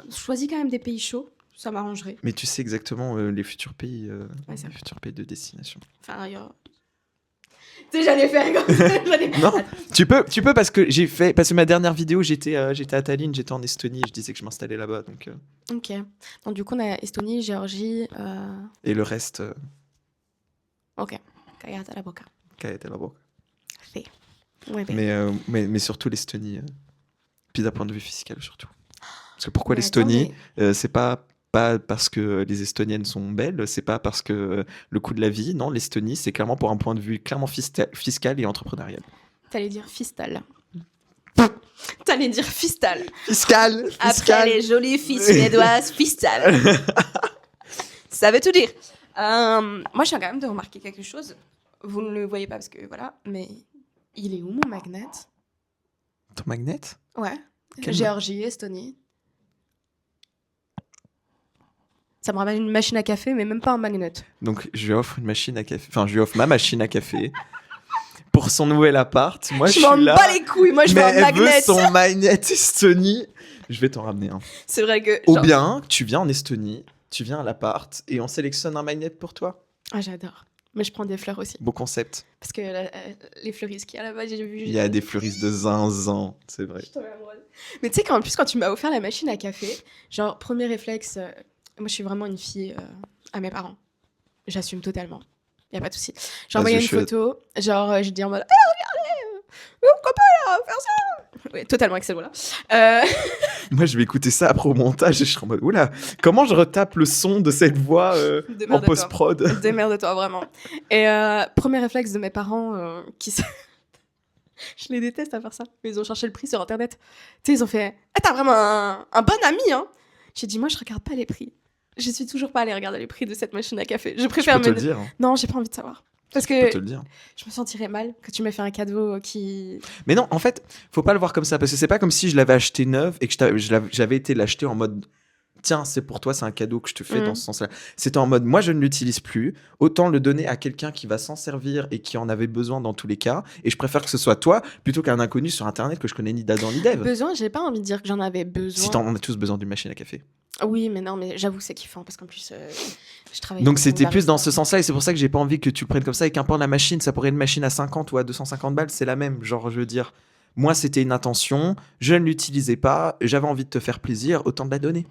Choisis quand même des pays chauds, ça m'arrangerait. Mais tu sais exactement les futurs pays, Ouais, c'est les vrai. futurs pays de destination. Enfin, tu sais, j'allais faire comme ça. Non, tu peux parce que ma dernière vidéo, j'étais à Tallinn, j'étais en Estonie, et je disais que je m'installais là-bas, donc Ok. Donc, du coup, on a Estonie, Géorgie. et le reste, Ok. Cagata la boca. était là-bas. Fait. Ouais, ben. Mais surtout l'Estonie, puis d'un point de vue fiscal surtout. Parce que pourquoi Mais l'Estonie attendez. C'est pas pas parce que les Estoniennes sont belles, c'est pas parce que le coût de la vie. Non, l'Estonie, c'est clairement pour un point de vue clairement fiscal et entrepreneurial. T'allais dire fistal. T'allais dire fistal. Fiscal. Après les jolies filles suédoises, fistal. Ça veut tout dire. Moi, je viens quand même de remarquer quelque chose. Vous ne le voyez pas parce que voilà, mais il est où mon magnet? Ton magnet? Ouais. Quel Géorgie, Estonie. Ça me ramène une machine à café, mais même pas un magnet. Donc, je lui offre une machine à café. Enfin, je lui offre ma machine à café pour son nouvel appart. Moi, je Je suis m'en là. bats les couilles, moi je veux Mais un elle veut magnet. son magnet Estonie. Je vais t'en ramener un. C'est vrai que. Ou genre- bien, tu viens en Estonie, tu viens à l'appart et on sélectionne un magnet pour toi. Ah, j'adore. Mais je prends des fleurs aussi. Beau concept. Parce que les fleuristes qu'il y a là-bas, j'ai vu. Il y a des fleuristes de zinzin, c'est vrai. Je suis tombée amoureuse. Mais tu sais qu'en plus, quand tu m'as offert la machine à café, genre, premier réflexe, moi je suis vraiment une fille à mes parents. J'assume totalement. Y a pas de souci. J'ai envoyé Vas-y, une je suis- photo, genre, j'ai dit en mode, regardez, mon copain il a offert ça. Oui, totalement excellent là. Moi, je vais écouter ça après au montage et je serai en mode, oula, comment je retape le son de cette voix en Démerde-toi. post-prod? Démerde-toi, vraiment. Et premier réflexe de mes parents je les déteste à faire ça. Mais ils ont cherché le prix sur internet. Tu sais, ils ont fait ah, t'as vraiment un bon ami, hein. J'ai dit moi, je regarde pas les prix. Je suis toujours pas allée regarder les prix de cette machine à café. Je Je préfère peux te me. le dire. Hein. Non, j'ai pas envie de savoir. Parce Je peux que te le dire. je me sentirais mal que tu m'aies fait un cadeau qui. Mais non, en fait, faut pas le voir comme ça parce que c'est pas comme si je l'avais acheté neuve et que j'avais été l'acheter en mode tiens, c'est pour toi, c'est un cadeau que je te fais dans ce sens-là. C'était en mode moi je ne l'utilise plus, autant le donner à quelqu'un qui va s'en servir et qui en avait besoin dans tous les cas et je préfère que ce soit toi plutôt qu'un inconnu sur internet que je connais ni d'Adam ni d'Ève. Besoin, j'ai pas envie de dire que j'en avais besoin. Si on a tous besoin d'une machine à café. Oui, mais non, mais j'avoue, c'est kiffant parce qu'en plus, je travaille. Donc comme c'était une plus dans barista. ce sens-là et c'est pour ça que j'ai pas envie que tu le prennes comme ça et qu'importe la machine, ça pourrait être une machine à 50 ou à 250 balles, c'est la même. Genre, je veux dire, moi c'était une intention, je ne l'utilisais pas, j'avais envie de te faire plaisir, autant de la donner.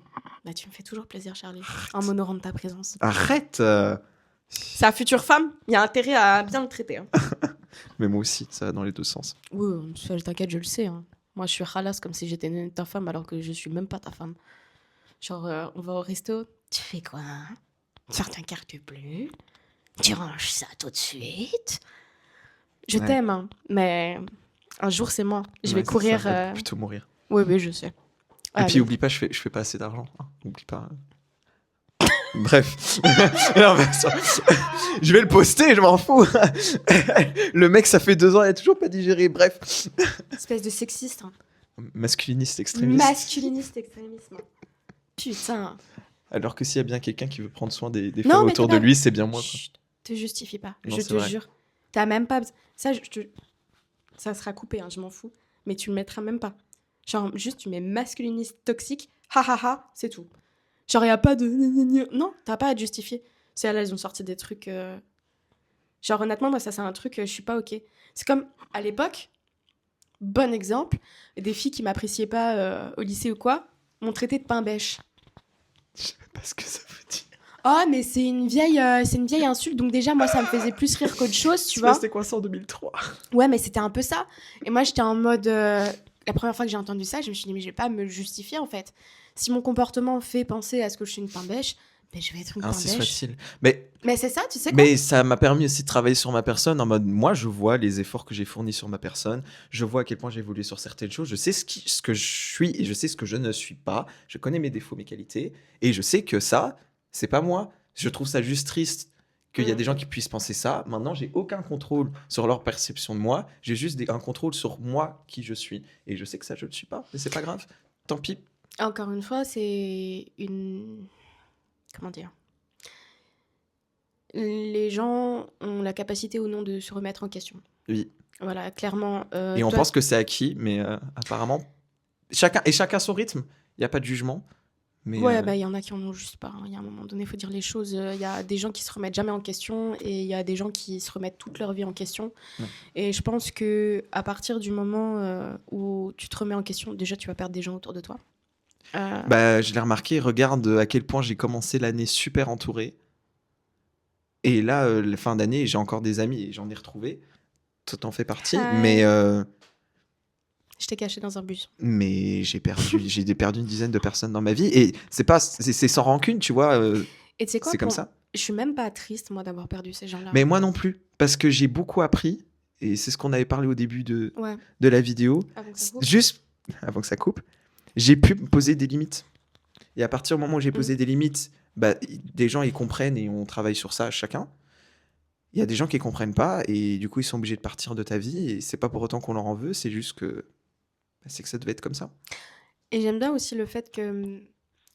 Bah, tu me fais toujours plaisir, Charlie, en m'honorant de ta présence. Arrête Sa future femme, il y a intérêt à bien le traiter. Hein. Mais moi aussi, ça va dans les deux sens. Oui, ça, t'inquiète, je le sais. Hein. Moi, je suis ralasse comme si j'étais ta femme alors que je suis même pas ta femme. Genre, on va au resto. Tu fais quoi hein? Sors ta carte bleue. Tu ranges ça tout de suite. Je Ouais. t'aime, hein, mais un jour, c'est moi. Je vais Ouais, c'est courir. ça, va plutôt mourir. Oui, oui, je sais. Et puis oublie pas, je fais pas assez d'argent. Hein. Oublie pas. Bref. Non, mais ça- je vais le poster, je m'en fous. Le mec, ça fait 2 ans, il a toujours pas digéré. Bref. Espèce de sexiste. Hein. Masculiniste extrémiste. Masculiniste extrémisme. Putain. Alors que s'il y a bien quelqu'un qui veut prendre soin des Non, femmes mais autour t'as de pas- lui, c'est bien moi. Quoi. Chut, te justifie pas. Non, je c'est te vrai. jure. T'as même pas. Ça, ça sera coupé, hein, je m'en fous. Mais tu le mettras même pas. Genre, juste, tu mets masculiniste toxique. Ha ha ha, c'est tout. Genre, y a pas de. Non, t'as pas à te justifier. C'est là, elles ont sorti des trucs. Genre, honnêtement, moi, ça, c'est un truc, je suis pas OK. C'est comme à l'époque, bon exemple, des filles qui m'appréciaient pas au lycée ou quoi, m'ont traité de pain bêche. Je sais pas ce que ça veut dire. Ah, mais c'est une vieille insulte. Donc déjà, moi, ça me faisait plus rire qu'autre chose, tu vois. C'était quoi ça en 2003? Ouais, mais c'était un peu ça. Et moi, j'étais en mode... la première fois que j'ai entendu ça, je me suis dit, mais je vais pas me le justifier, en fait. Si mon comportement fait penser à ce que je suis une pain bêche, ben, je vais être une pain Ainsi bêche. soit-il. Mais C'est ça, tu sais quoi Mais ça m'a permis aussi de travailler sur ma personne en mode moi je vois les efforts que j'ai fournis sur ma personne, je vois à quel point j'ai évolué sur certaines choses, je sais ce que je suis et je sais ce que je ne suis pas, je connais mes défauts, mes qualités et je sais que ça, c'est pas moi. Je trouve ça juste triste qu'il y a des gens qui puissent penser ça. Maintenant, j'ai aucun contrôle sur leur perception de moi, j'ai juste un contrôle sur moi qui je suis et je sais que ça je ne suis pas, mais c'est pas grave. Tant pis. Encore une fois, c'est une... Comment dire Les gens ont la capacité ou non de se remettre en question. Oui. Voilà, clairement. Et on toi- pense que c'est acquis, mais apparemment chacun son rythme. Il y a pas de jugement. Mais Ouais, bah il y en a qui en ont juste pas. Hein. Il y a un moment donné, il faut dire les choses. Il y a des gens qui se remettent jamais en question et il y a des gens qui se remettent toute leur vie en question. Ouais. Et je pense que à partir du moment où tu te remets en question, déjà tu vas perdre des gens autour de toi. Bah, je l'ai remarqué, regarde à quel point j'ai commencé l'année super entouré. Et là, la fin d'année, j'ai encore des amis et j'en ai retrouvé. Toi, t'en fais partie. Hi. Mais Je t'ai caché dans un bus. Mais j'ai perdu une dizaine de personnes dans ma vie et c'est sans rancune, tu vois. Et tu sais quoi, C'est comme ça. je suis même pas triste, moi, d'avoir perdu ces gens-là. Mais moi non plus, parce que j'ai beaucoup appris et c'est ce qu'on avait parlé au début de Ouais, la vidéo. avant que ça coupe. Juste avant que ça coupe, j'ai pu me poser des limites. Et à partir du moment où j'ai posé des limites, bah, des gens ils comprennent et on travaille sur ça chacun. Il y a des gens qui comprennent pas et du coup ils sont obligés de partir de ta vie et c'est pas pour autant qu'on leur en veut, c'est juste que c'est que ça devait être comme ça. Et j'aime bien aussi le fait que.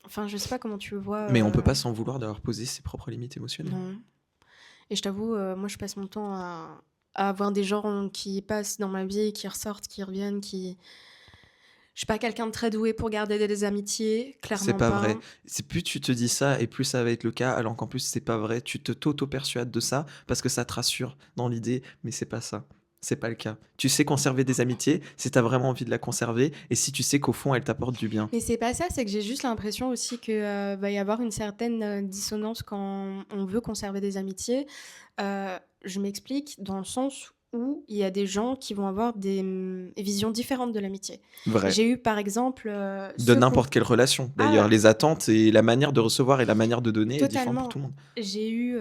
Enfin, je sais pas comment tu le vois. Mais on peut pas s'en vouloir d'avoir posé ses propres limites émotionnelles. Non. Et je t'avoue, moi, je passe mon temps à avoir des gens qui passent dans ma vie, qui ressortent, qui reviennent, qui. Je suis pas quelqu'un de très doué pour garder des amitiés, C'est clairement pas pas. vrai. C'est plus tu te dis ça et plus ça va être le cas, alors qu'en plus c'est pas vrai. Tu t'auto-persuades de ça parce que ça te rassure dans l'idée, mais c'est pas ça. C'est pas le cas. Tu sais conserver des amitiés si t'as vraiment envie de la conserver et si tu sais qu'au fond elle t'apporte du bien. Mais c'est pas ça, c'est que j'ai juste l'impression aussi que va y avoir une certaine dissonance quand on veut conserver des amitiés. Je m'explique dans le sens où il y a des gens qui vont avoir des visions différentes de l'amitié. Vrai. J'ai eu par exemple De n'importe quelle relation. D'ailleurs, Ah. les attentes et la manière de recevoir et la manière de donner est différente pour Totalement. tout le monde. J'ai eu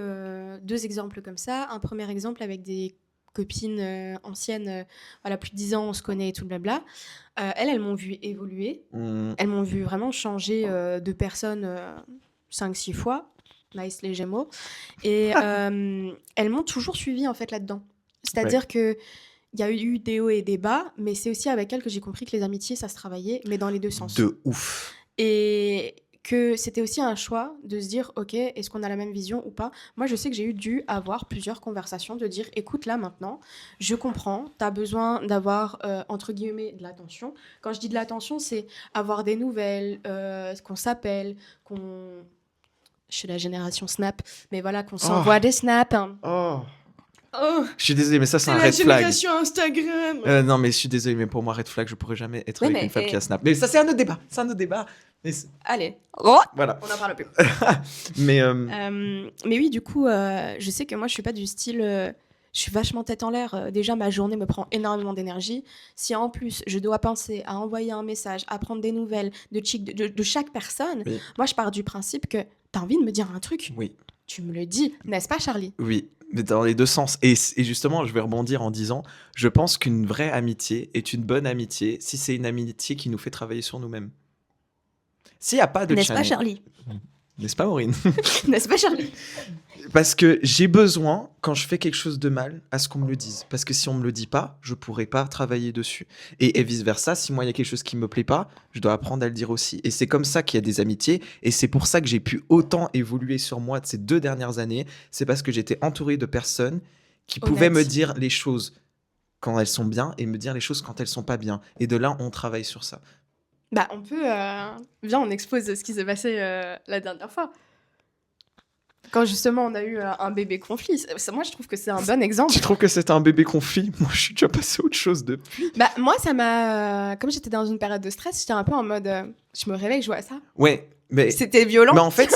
2 exemples comme ça. Un premier exemple avec des copines anciennes, voilà, plus de 10 ans, on se connaît et tout le blabla. Elles m'ont vu évoluer. Elles m'ont vu vraiment changer de personne 5-6 fois. Nice les Gémeaux. Et elles m'ont toujours suivi en fait là-dedans. C'est-à-dire que il y a eu des hauts et des bas, mais c'est aussi avec elles que j'ai compris que les amitiés, ça se travaillait, mais dans les deux sens. De ouf. Et que c'était aussi un choix de se dire, ok, est-ce qu'on a la même vision ou pas? Moi, je sais que j'ai dû avoir plusieurs conversations, de dire, écoute, là, maintenant, je comprends, tu as besoin d'avoir, entre guillemets, de l'attention. Quand je dis de l'attention, c'est avoir des nouvelles, qu'on s'appelle, qu'on... Je suis la génération Snap, mais voilà, qu'on s'envoie des snaps. Hein. Oh, Je suis désolé, mais ça, c'est un la red flag. génération Instagram. Non, mais je suis désolé, mais pour moi, red flag, je pourrais jamais être Ouais, avec mais- une femme qui a Snap. Mais ça, c'est un autre débat. C'est un autre débat. Mais Allez, voilà. on en parle plus. Mais Mais oui, du coup, je sais que moi, je suis pas du style. Je suis vachement tête en l'air. Déjà, ma journée me prend énormément d'énergie. Si en plus, je dois penser à envoyer un message, à prendre des nouvelles de chaque personne, Oui. moi, je pars du principe que t'as envie de me dire un truc. oui, Tu me le dis, n'est-ce pas, Charlie? oui, mais dans les deux sens. Et justement, je vais rebondir en disant, je pense qu'une vraie amitié est une bonne amitié si c'est une amitié qui nous fait travailler sur nous-mêmes. S'il n'y a pas de N'est-ce pas, challenge, Charlie? n'est-ce pas, Maureen? N'est-ce pas, Charlie? Parce que j'ai besoin, quand je fais quelque chose de mal, à ce qu'on me le dise. Parce que si on me le dit pas, je pourrais pas travailler dessus. Et vice versa, si moi il y a quelque chose qui me plaît pas, je dois apprendre à le dire aussi. Et c'est comme ça qu'il y a des amitiés. Et c'est pour ça que j'ai pu autant évoluer sur moi de ces 2 dernières années. C'est parce que j'étais entouré de personnes qui pouvaient me Honnête. dire les choses quand elles sont bien et me dire les choses quand elles sont pas bien. Et de là, on travaille sur ça. Bah, on peut. Viens, on expose ce qui s'est passé la dernière fois. Quand justement on a eu un bébé conflit. Moi, je trouve que c'est un bon exemple. Tu trouves que c'était un bébé conflit? Moi, je suis déjà passé à autre chose depuis. Bah, moi, ça m'a. Comme j'étais dans une période de stress, j'étais un peu en mode. Je me réveille, je vois ça. Ouais, mais... C'était violent. Mais en fait,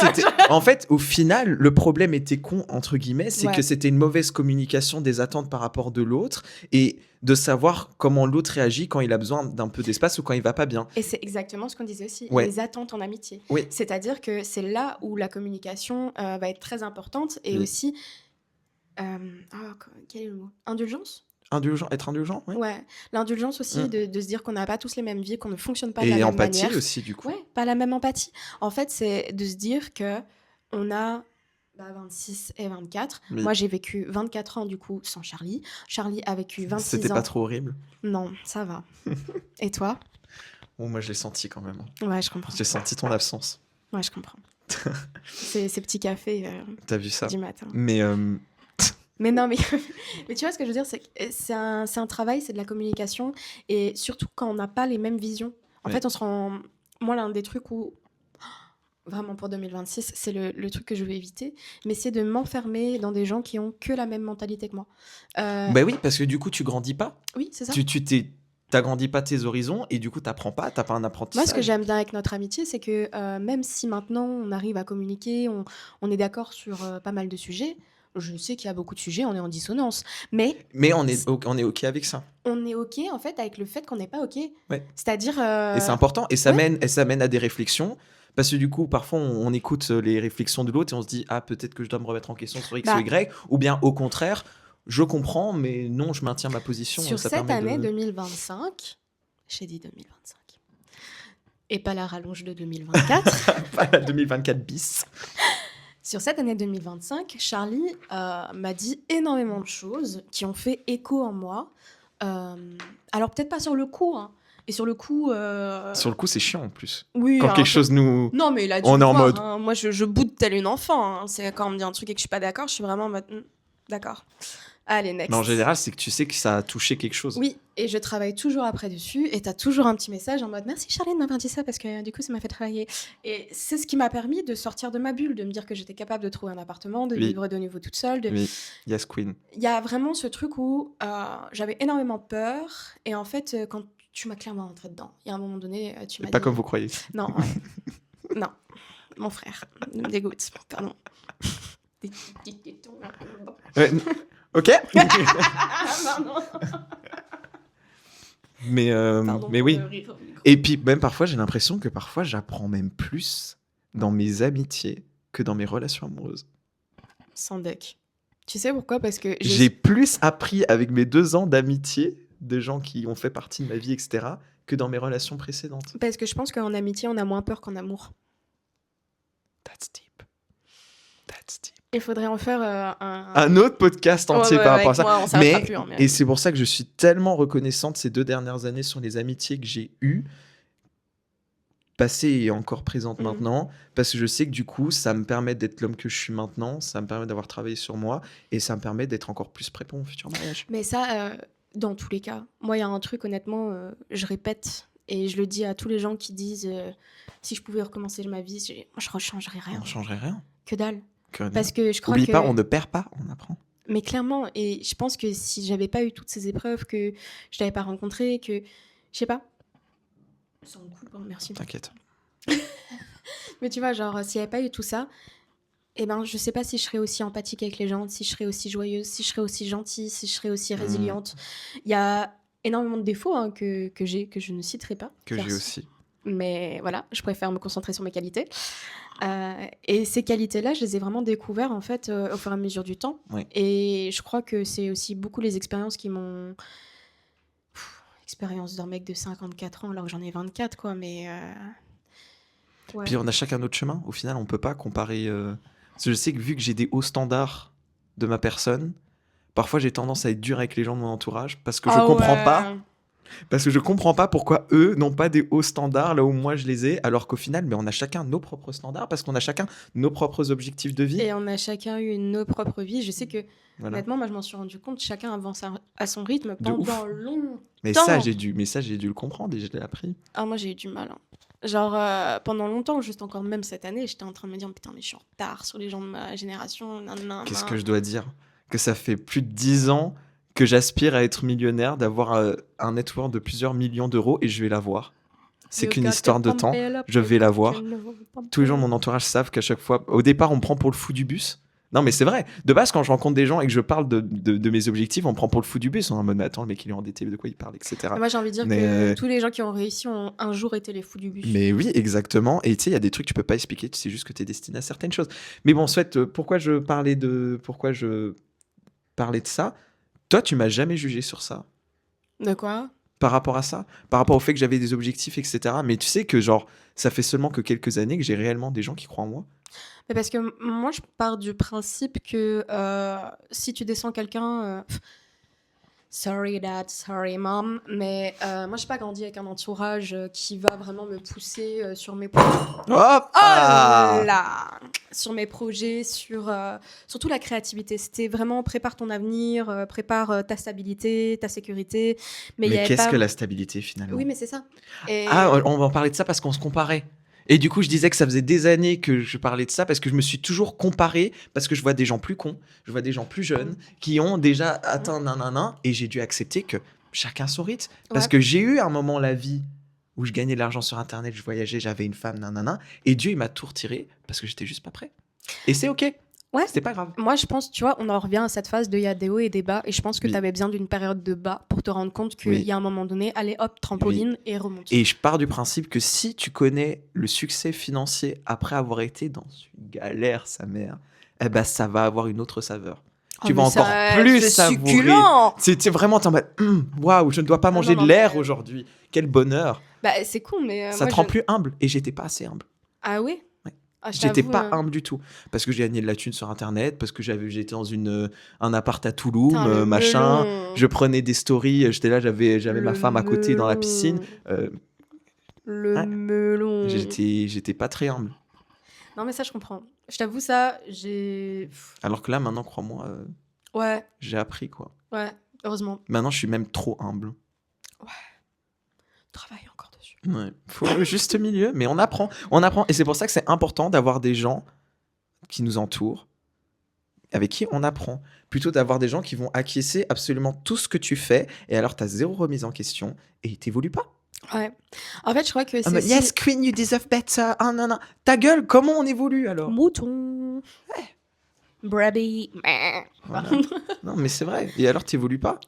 en fait, au final, le problème était con, entre guillemets, c'est Ouais. que c'était une mauvaise communication des attentes par rapport de l'autre et de savoir comment l'autre réagit quand il a besoin d'un peu d'espace ou quand il va pas bien. Et c'est exactement ce qu'on disait aussi, Ouais. les attentes en amitié. Oui. C'est-à-dire que c'est là où la communication va être très importante et Oui. aussi. Quel est le mot? Indulgence? Être indulgent, ouais. Ouais. L'indulgence aussi Mm. de se dire qu'on n'a pas tous les mêmes vies, qu'on ne fonctionne pas de la Et même empathie manière. aussi, du coup. Ouais, pas la même empathie. En fait, c'est de se dire que on a 26 et 24. Oui. Moi, j'ai vécu 24 ans, du coup, sans Charlie. Charlie a vécu 26 C'était ans. pas trop horrible. Non, ça va. Et toi? Bon, moi, je l'ai senti quand même. Ouais, je comprends. J'ai senti ton absence. Ouais, je comprends. C'est ces petits cafés T'as vu ça? du matin. Mais Mais non, mais, mais tu vois ce que je veux dire, c'est que c'est un travail, c'est de la communication. Et surtout quand on n'a pas les mêmes visions. En Ouais. fait, on se rend... Moi, l'un des trucs où... Vraiment pour 2026, c'est le truc que je veux éviter. Mais c'est de m'enfermer dans des gens qui ont que la même mentalité que moi. bah oui, parce que du coup, tu grandis pas. Oui, c'est ça. T'agrandis pas tes horizons et du coup, t'apprends pas, t'as pas un apprentissage. Moi, ce que j'aime bien avec notre amitié, c'est que même si maintenant on arrive à communiquer, on est d'accord sur pas mal de sujets, je sais qu'il y a beaucoup de sujets, on est en dissonance. Mais Mais on est OK avec ça. on est OK, en fait, avec le fait qu'on n'est pas OK. Ouais. C'est-à-dire... Et c'est important. Et ça ouais. mène à des réflexions. Parce que du coup, parfois, on écoute les réflexions de l'autre et on se dit, ah, peut-être que je dois me remettre en question sur X ou Bah, Y. Ou bien, au contraire, je comprends, mais non, je maintiens ma position. sur Ça cette permet année de... 2025, j'ai dit 2025, et pas la rallonge de 2024. Pas la 2024 bis. Sur cette année 2025, Charlie m'a dit énormément de choses qui ont fait écho en moi. Alors peut-être pas sur le coup, hein. Et sur le coup... Sur le coup, c'est chiant en plus. oui, Quand un quelque peu. chose nous... Non, mais il a dû On le est en voir, mode... hein. Moi, je boude telle une enfant, hein. C'est quand on me dit un truc et que je suis pas d'accord, je suis vraiment en mode... d'accord. Allez, next. Mais en général, c'est que tu sais que ça a touché quelque chose. Oui, et je travaille toujours après dessus, et t'as toujours un petit message en mode merci Charlie de m'avoir dit ça parce que du coup ça m'a fait travailler. Et c'est ce qui m'a permis de sortir de ma bulle, de me dire que j'étais capable de trouver un appartement, de Oui. vivre de nouveau toute seule. Oui, yes queen. Il y a vraiment ce truc où j'avais énormément peur, et en fait, quand tu m'as clairement rentré dedans, il y a un moment donné, tu m'as Pas dit... comme vous croyez. Non, ouais. Non, mon frère, me dégoûte, pardon. Ok. Pardon. Mais, Pardon mais pour oui. le rire au micro. Et puis, même parfois, j'ai l'impression que parfois, j'apprends même plus dans mes amitiés que dans mes relations amoureuses. Sans deck. Tu sais pourquoi? Parce que J'ai plus appris avec mes 2 ans d'amitié, de gens qui ont fait partie de ma vie, etc., que dans mes relations précédentes. Parce que je pense qu'en amitié, on a moins peur qu'en amour. That's deep. That's deep. Il faudrait en faire Un autre podcast entier par rapport à ça. Moi, on s'arrêtera plus, hein, mais... Et c'est pour ça que je suis tellement reconnaissant de ces 2 dernières années sur les amitiés que j'ai eues, passées et encore présentes maintenant, parce que je sais que du coup, ça me permet d'être l'homme que je suis maintenant, ça me permet d'avoir travaillé sur moi, et ça me permet d'être encore plus prêt pour mon futur mariage. Mais ça, dans tous les cas, moi, il y a un truc, honnêtement, je répète, et je le dis à tous les gens qui disent si je pouvais recommencer ma vie, je rechangerais rien. On ne changerait rien. Que dalle. Que rien. Parce que je crois Oublie que... pas, on ne perd pas, on apprend. Mais clairement, et je pense que si j'avais pas eu toutes ces épreuves, que je t'avais pas rencontré, que... Je sais pas. Ça me coupe, hein, merci. T'inquiète. Mais tu vois, genre, s'il n'y avait pas eu tout ça, eh ben, je sais pas si je serais aussi empathique avec les gens, si je serais aussi joyeuse, si je serais aussi gentille, si je serais aussi résiliente. Il y a énormément de défauts hein, que j'ai, que je ne citerai pas. Que j'ai aussi. Mais voilà, je préfère me concentrer sur mes qualités. Et ces qualités-là, je les ai vraiment découvertes en fait au fur et à mesure du temps. Oui. Et je crois que c'est aussi beaucoup les expériences qui m'ont... Expérience d'un mec de 54 ans alors que j'en ai 24, quoi, mais... Ouais. Puis on a chacun notre chemin. Au final, on peut pas comparer. Parce que je sais que vu que j'ai des hauts standards de ma personne, parfois j'ai tendance à être dur avec les gens de mon entourage parce que je comprends pas. Parce que je comprends pas pourquoi eux n'ont pas des hauts standards là où moi je les ai, alors qu'au final, mais on a chacun nos propres standards parce qu'on a chacun nos propres objectifs de vie. Et on a chacun eu nos propres vies. Je sais que, Voilà. honnêtement, moi je m'en suis rendu compte, chacun avance à son rythme pendant longtemps. Mais ça, j'ai dû le comprendre et je l'ai appris. Ah, moi j'ai eu du mal. Hein. Genre, pendant longtemps, juste encore même cette année, j'étais en train de me dire, putain, mais je suis en retard sur les gens de ma génération. Qu'est-ce que je dois dire? Que ça fait plus de 10 ans que j'aspire à être millionnaire, d'avoir un net worth de plusieurs millions d'euros et je vais l'avoir. C'est qu'une histoire de temps. Je vais l'avoir. Tous les gens de mon entourage savent qu'à chaque fois, au départ, on me prend pour le fou du bus. Non, mais c'est vrai. De base, quand je rencontre des gens et que je parle de mes objectifs, on me prend pour le fou du bus. On est en mode, mais attends, le mec, il est endetté, de quoi il parle, etc. Moi, j'ai envie de dire que tous les gens qui ont réussi ont un jour été les fous du bus. Mais oui, exactement. Et tu sais, il y a des trucs que tu peux pas expliquer. Tu sais juste que tu es destiné à certaines choses. Mais bon, en fait, pourquoi je parlais de ça? Toi, tu m'as jamais jugé sur ça. De quoi? Par rapport à ça, par rapport au fait que j'avais des objectifs, etc. Mais tu sais que genre, ça fait seulement que quelques années que j'ai réellement des gens qui croient en moi. Mais parce que moi, je pars du principe que si tu descends quelqu'un... sorry dad, sorry mom, mais moi, j'ai pas grandi avec un entourage qui va vraiment me pousser sur mes projets. Sur mes projets, surtout la créativité. C'était vraiment prépare ton avenir, prépare ta stabilité, ta sécurité. Mais qu'est-ce que la stabilité finalement? Oui, mais c'est ça. On va en parler de ça parce qu'on se comparait. Et du coup, je disais que ça faisait des années que je parlais de ça parce que je me suis toujours comparé, parce que je vois des gens plus cons, je vois des gens plus jeunes qui ont déjà atteint et j'ai dû accepter que chacun son rythme. Parce que j'ai eu un moment la vie où je gagnais de l'argent sur Internet, je voyageais, j'avais une femme, et Dieu, il m'a tout retiré parce que j'étais juste pas prêt. Et c'est OK. Ouais. C'était pas grave. Moi, je pense, tu vois, on en revient à cette phase de il y a des hauts et des bas. Et je pense que Oui. tu avais besoin d'une période de bas pour te rendre compte qu'il Oui. y a un moment donné, allez hop, trampoline et remonte. Et je pars du principe que si tu connais le succès financier après avoir été dans une galère, sa mère, eh ben ça va avoir une autre saveur. Tu vas encore plus savourer. Succulent. C'est vraiment en mode waouh, je ne dois pas manger non, de l'air mais- aujourd'hui. Quel bonheur. Bah, c'est con, mais Ça moi, te rend plus humble. Et j'étais pas assez humble. Ah oui. Ouais. Ah, je J'étais t'avoue, pas humble du tout. Parce que j'ai gagné de la thune sur internet, parce que j'étais dans un appart à Toulouse, putain, le machin. melon. Je prenais des stories, j'étais là, j'avais Le ma femme à côté dans la melon. piscine. Le Ouais. melon. J'étais pas très humble. Non, mais ça, je comprends. Je t'avoue, ça, j'ai. Alors que là, maintenant, crois-moi, Ouais, j'ai appris quoi. ouais, heureusement. Maintenant, je suis même trop humble. Travaille encore dessus. Ouais. Faut le juste milieu, mais on apprend. On apprend. Et c'est pour ça que c'est important d'avoir des gens qui nous entourent, avec qui on apprend. Plutôt d'avoir des gens qui vont acquiescer absolument tout ce que tu fais, et alors tu as zéro remise en question, et ils t'évoluent pas. Ouais. En fait, je crois que Ah, c'est. mais aussi- yes, Queen, you deserve better. Ah, non, non. Ta gueule, comment on évolue alors? Mouton. Brabby. Voilà. Non, mais c'est vrai. Et alors, t'évolues pas?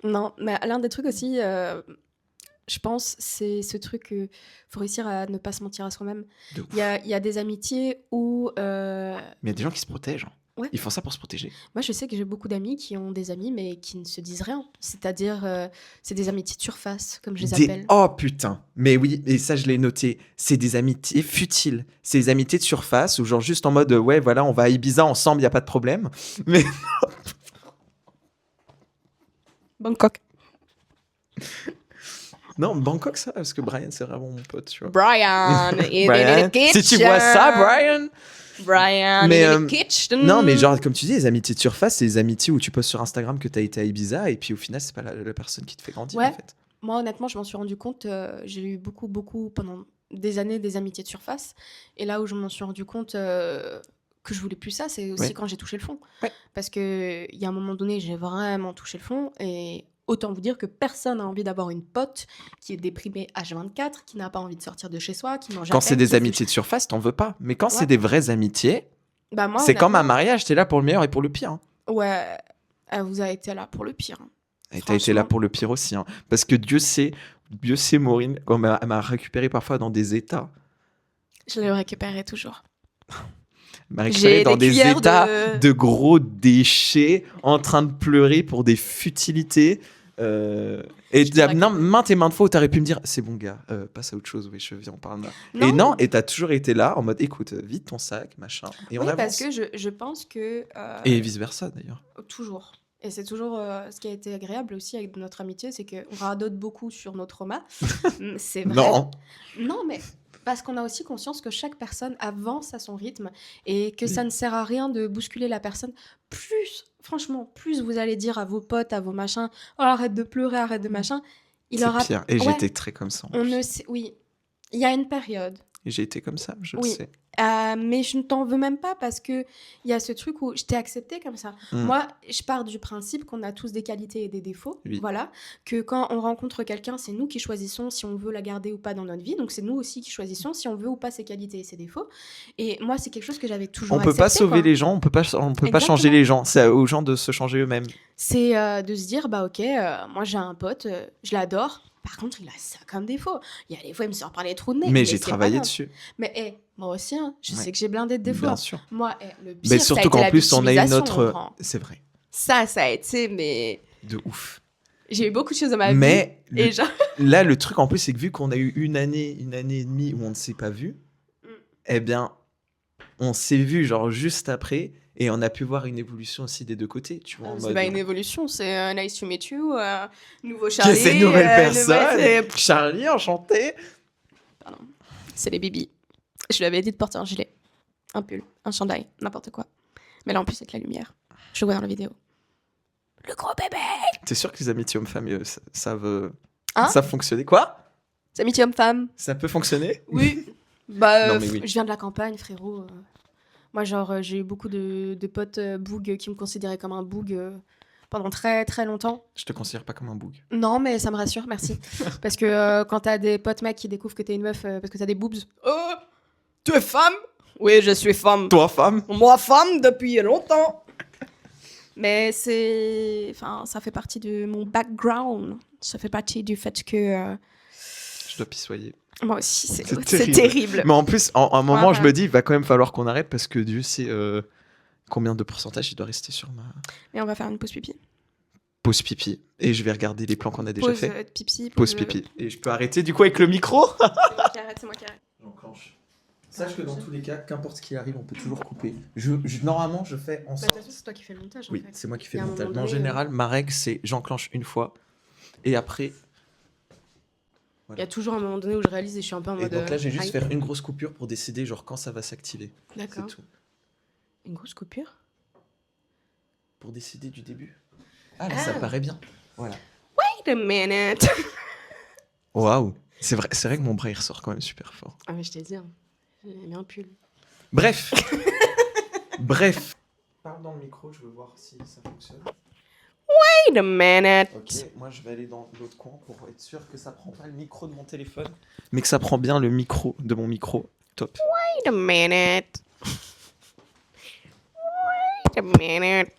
Non, mais l'un des trucs aussi, je pense, c'est ce truc qu'il faut réussir à ne pas se mentir à soi-même. De ouf. Il y a des amitiés où... Mais il y a des gens qui se protègent. Hein. Ouais. Ils font ça pour se protéger. Moi, je sais que j'ai beaucoup d'amis qui ont des amis, mais qui ne se disent rien. C'est-à-dire, c'est des amitiés de surface, comme je les appelle. Oh putain. Mais oui, et ça, je l'ai noté. C'est des amitiés futiles. C'est des amitiés de surface, ou genre juste en mode, ouais, voilà, on va à Ibiza ensemble, il n'y a pas de problème. Mais Bangkok. non, Bangkok, ça, parce que Brian, c'est vraiment mon pote, tu vois. Brian, in Brian, the kitchen. si tu vois ça, Brian. Brian, Mais, in the kitchen. Non, mais genre, comme tu dis, les amitiés de surface, c'est les amitiés où tu postes sur Instagram que t'as été à Ibiza, et puis au final, c'est pas la personne qui te fait grandir, Ouais. en fait. Moi, honnêtement, je m'en suis rendu compte. J'ai eu beaucoup, pendant des années, des amitiés de surface. Et là où je m'en suis rendu compte que je voulais plus ça, c'est aussi Ouais. quand j'ai touché le fond. Ouais. Parce qu'il y a un moment donné, j'ai vraiment touché le fond. Et autant vous dire que personne n'a envie d'avoir une pote qui est déprimée H24, qui n'a pas envie de sortir de chez soi, qui mange Quand c'est des amitiés de surface, t'en veux pas. Mais quand c'est Ouais. des vraies amitiés, Bah, moi, c'est comme un honnêtement, mariage, t'es là pour le meilleur et pour le pire. Hein. Ouais, elle vous a été là pour le pire. Et t'as été là Franchement. pour le pire aussi. Hein. Parce que Dieu sait, Maureen, elle m'a récupéré parfois dans des états. Je le récupérerai toujours. Elle m'a récupéré J'ai dans des des cuillères états de gros déchets, en train de pleurer pour des futilités. Et Je te raconte. non, maintes et maintes fois où t'aurais pu me dire, c'est bon gars, passe à autre chose, oui, je viens, on parle là. Et non, et t'as toujours été là en mode, écoute, vide ton sac, machin, et on Oui, avance. parce que je pense que... Et vice versa d'ailleurs. Toujours. Et c'est toujours ce qui a été agréable aussi avec notre amitié, c'est qu'on radote beaucoup sur nos traumas. C'est vrai. Non, Non, mais parce qu'on a aussi conscience que chaque personne avance à son rythme et que ça ne sert à rien de bousculer la personne. Franchement, plus vous allez dire à vos potes, à vos machins, oh, arrête de pleurer, arrête de machin, il c'est aura... pire. Et Ouais. j'étais très comme ça. En On plus. ne sait... Oui, il y a une période. Et j'ai été comme ça, je Oui. le sais. Mais je ne t'en veux même pas parce que il y a ce truc où je t'ai accepté comme ça. Moi, je pars du principe qu'on a tous des qualités et des défauts. Oui. Voilà. Que quand on rencontre quelqu'un, c'est nous qui choisissons si on veut la garder ou pas dans notre vie. Donc c'est nous aussi qui choisissons si on veut ou pas ses qualités et ses défauts. Et moi, c'est quelque chose que j'avais toujours On peut pas accepté, sauver quoi. les gens, on peut pas Exactement. changer les gens. C'est aux gens de se changer eux-mêmes. C'est de se dire, bah ok, moi j'ai un pote, je l'adore. Par contre, il a ça comme défaut. Il y a des fois, il me sort par les trous de nez. Mais j'ai c'est pas travaillé grave. dessus, Mais moi aussi, hein, je Ouais. sais que j'ai blindé de défauts. bien sûr. Moi, le pire, Mais ça a surtout été qu'en la plus, on a une victimisation, autre. mon grand. C'est vrai, Ça a été, mais de ouf. j'ai eu beaucoup de choses dans ma vie. Mais Et genre, là, le truc en plus, c'est que vu qu'on a eu une année et demie où on ne s'est pas vu, eh bien, on s'est vu genre juste après et on a pu voir une évolution aussi des deux côtés, tu vois. En c'est mode, pas une évolution, c'est nice to meet you, nouveau qui Charlie. est cette nouvelle nouvelle- personne Charlie, enchanté. Pardon. C'est les bibis. Je lui avais dit de porter un gilet, un pull, un chandail, n'importe quoi. Mais là, en plus, avec la lumière, je le vois dans la vidéo. Le gros bébé. T'es sûr que les amitiés hommes-femmes savent Hein ça fonctionner quoi? C'est amitié homme-femme. Ça peut fonctionner? Oui. Bah, Non, mais oui. je viens de la campagne, frérot. Moi, genre, j'ai eu beaucoup de potes boug qui me considéraient comme un boug pendant très très longtemps. Je te considère pas comme un boug. Non, mais ça me rassure, merci. Parce que quand t'as des potes mecs qui découvrent que t'es une meuf parce que t'as des boobs, oh, tu es femme. Oui, je suis femme. Toi, femme? Moi, femme depuis longtemps. Mais ça fait partie de mon background. Ça fait partie du fait que Je dois pissoyer. moi aussi, c'est terrible. terrible. Mais en plus, à un moment, je Voilà. me dis, il va quand même falloir qu'on arrête parce que Dieu sait combien de pourcentage il doit rester sur ma Mais on va faire une pause pipi. pause pipi. Et je vais regarder les plans qu'on a déjà Pause fait. pipi. Pause pipi. Et je peux arrêter du coup avec le micro? C'est moi qui arrête, c'est moi qui arrête. J'enclenche. Sache que dans tous les cas, qu'importe ce qui arrive, on peut toujours couper. Normalement, je fais en Bah, de sorte. toute façon, c'est toi qui fais le montage. Oui, en fait. c'est moi qui fais Et à le un montage. moment Mais en donné, général, ma règle, c'est j'enclenche une fois. Et après. Il y a toujours un moment donné où je réalise et je suis un peu en Et mode. donc là, j'ai juste aïe. faire une grosse coupure pour décider genre quand ça va s'activer. C'est D'accord. tout. Une grosse coupure. Pour décider du début. Ah là, ça paraît bien. Voilà. Wait a minute. Waouh. C'est vrai que mon bras il ressort quand même super fort. Ah, mais je t'ai dit, hein. J'ai mis un pull. Bref. Bref. Parle dans le micro, je veux voir si ça fonctionne. Wait a minute. Ok, moi je vais aller dans l'autre coin pour être sûr que ça prend pas le micro de mon téléphone, mais que ça prend bien le micro de mon micro. Top. Wait a minute. Wait a minute.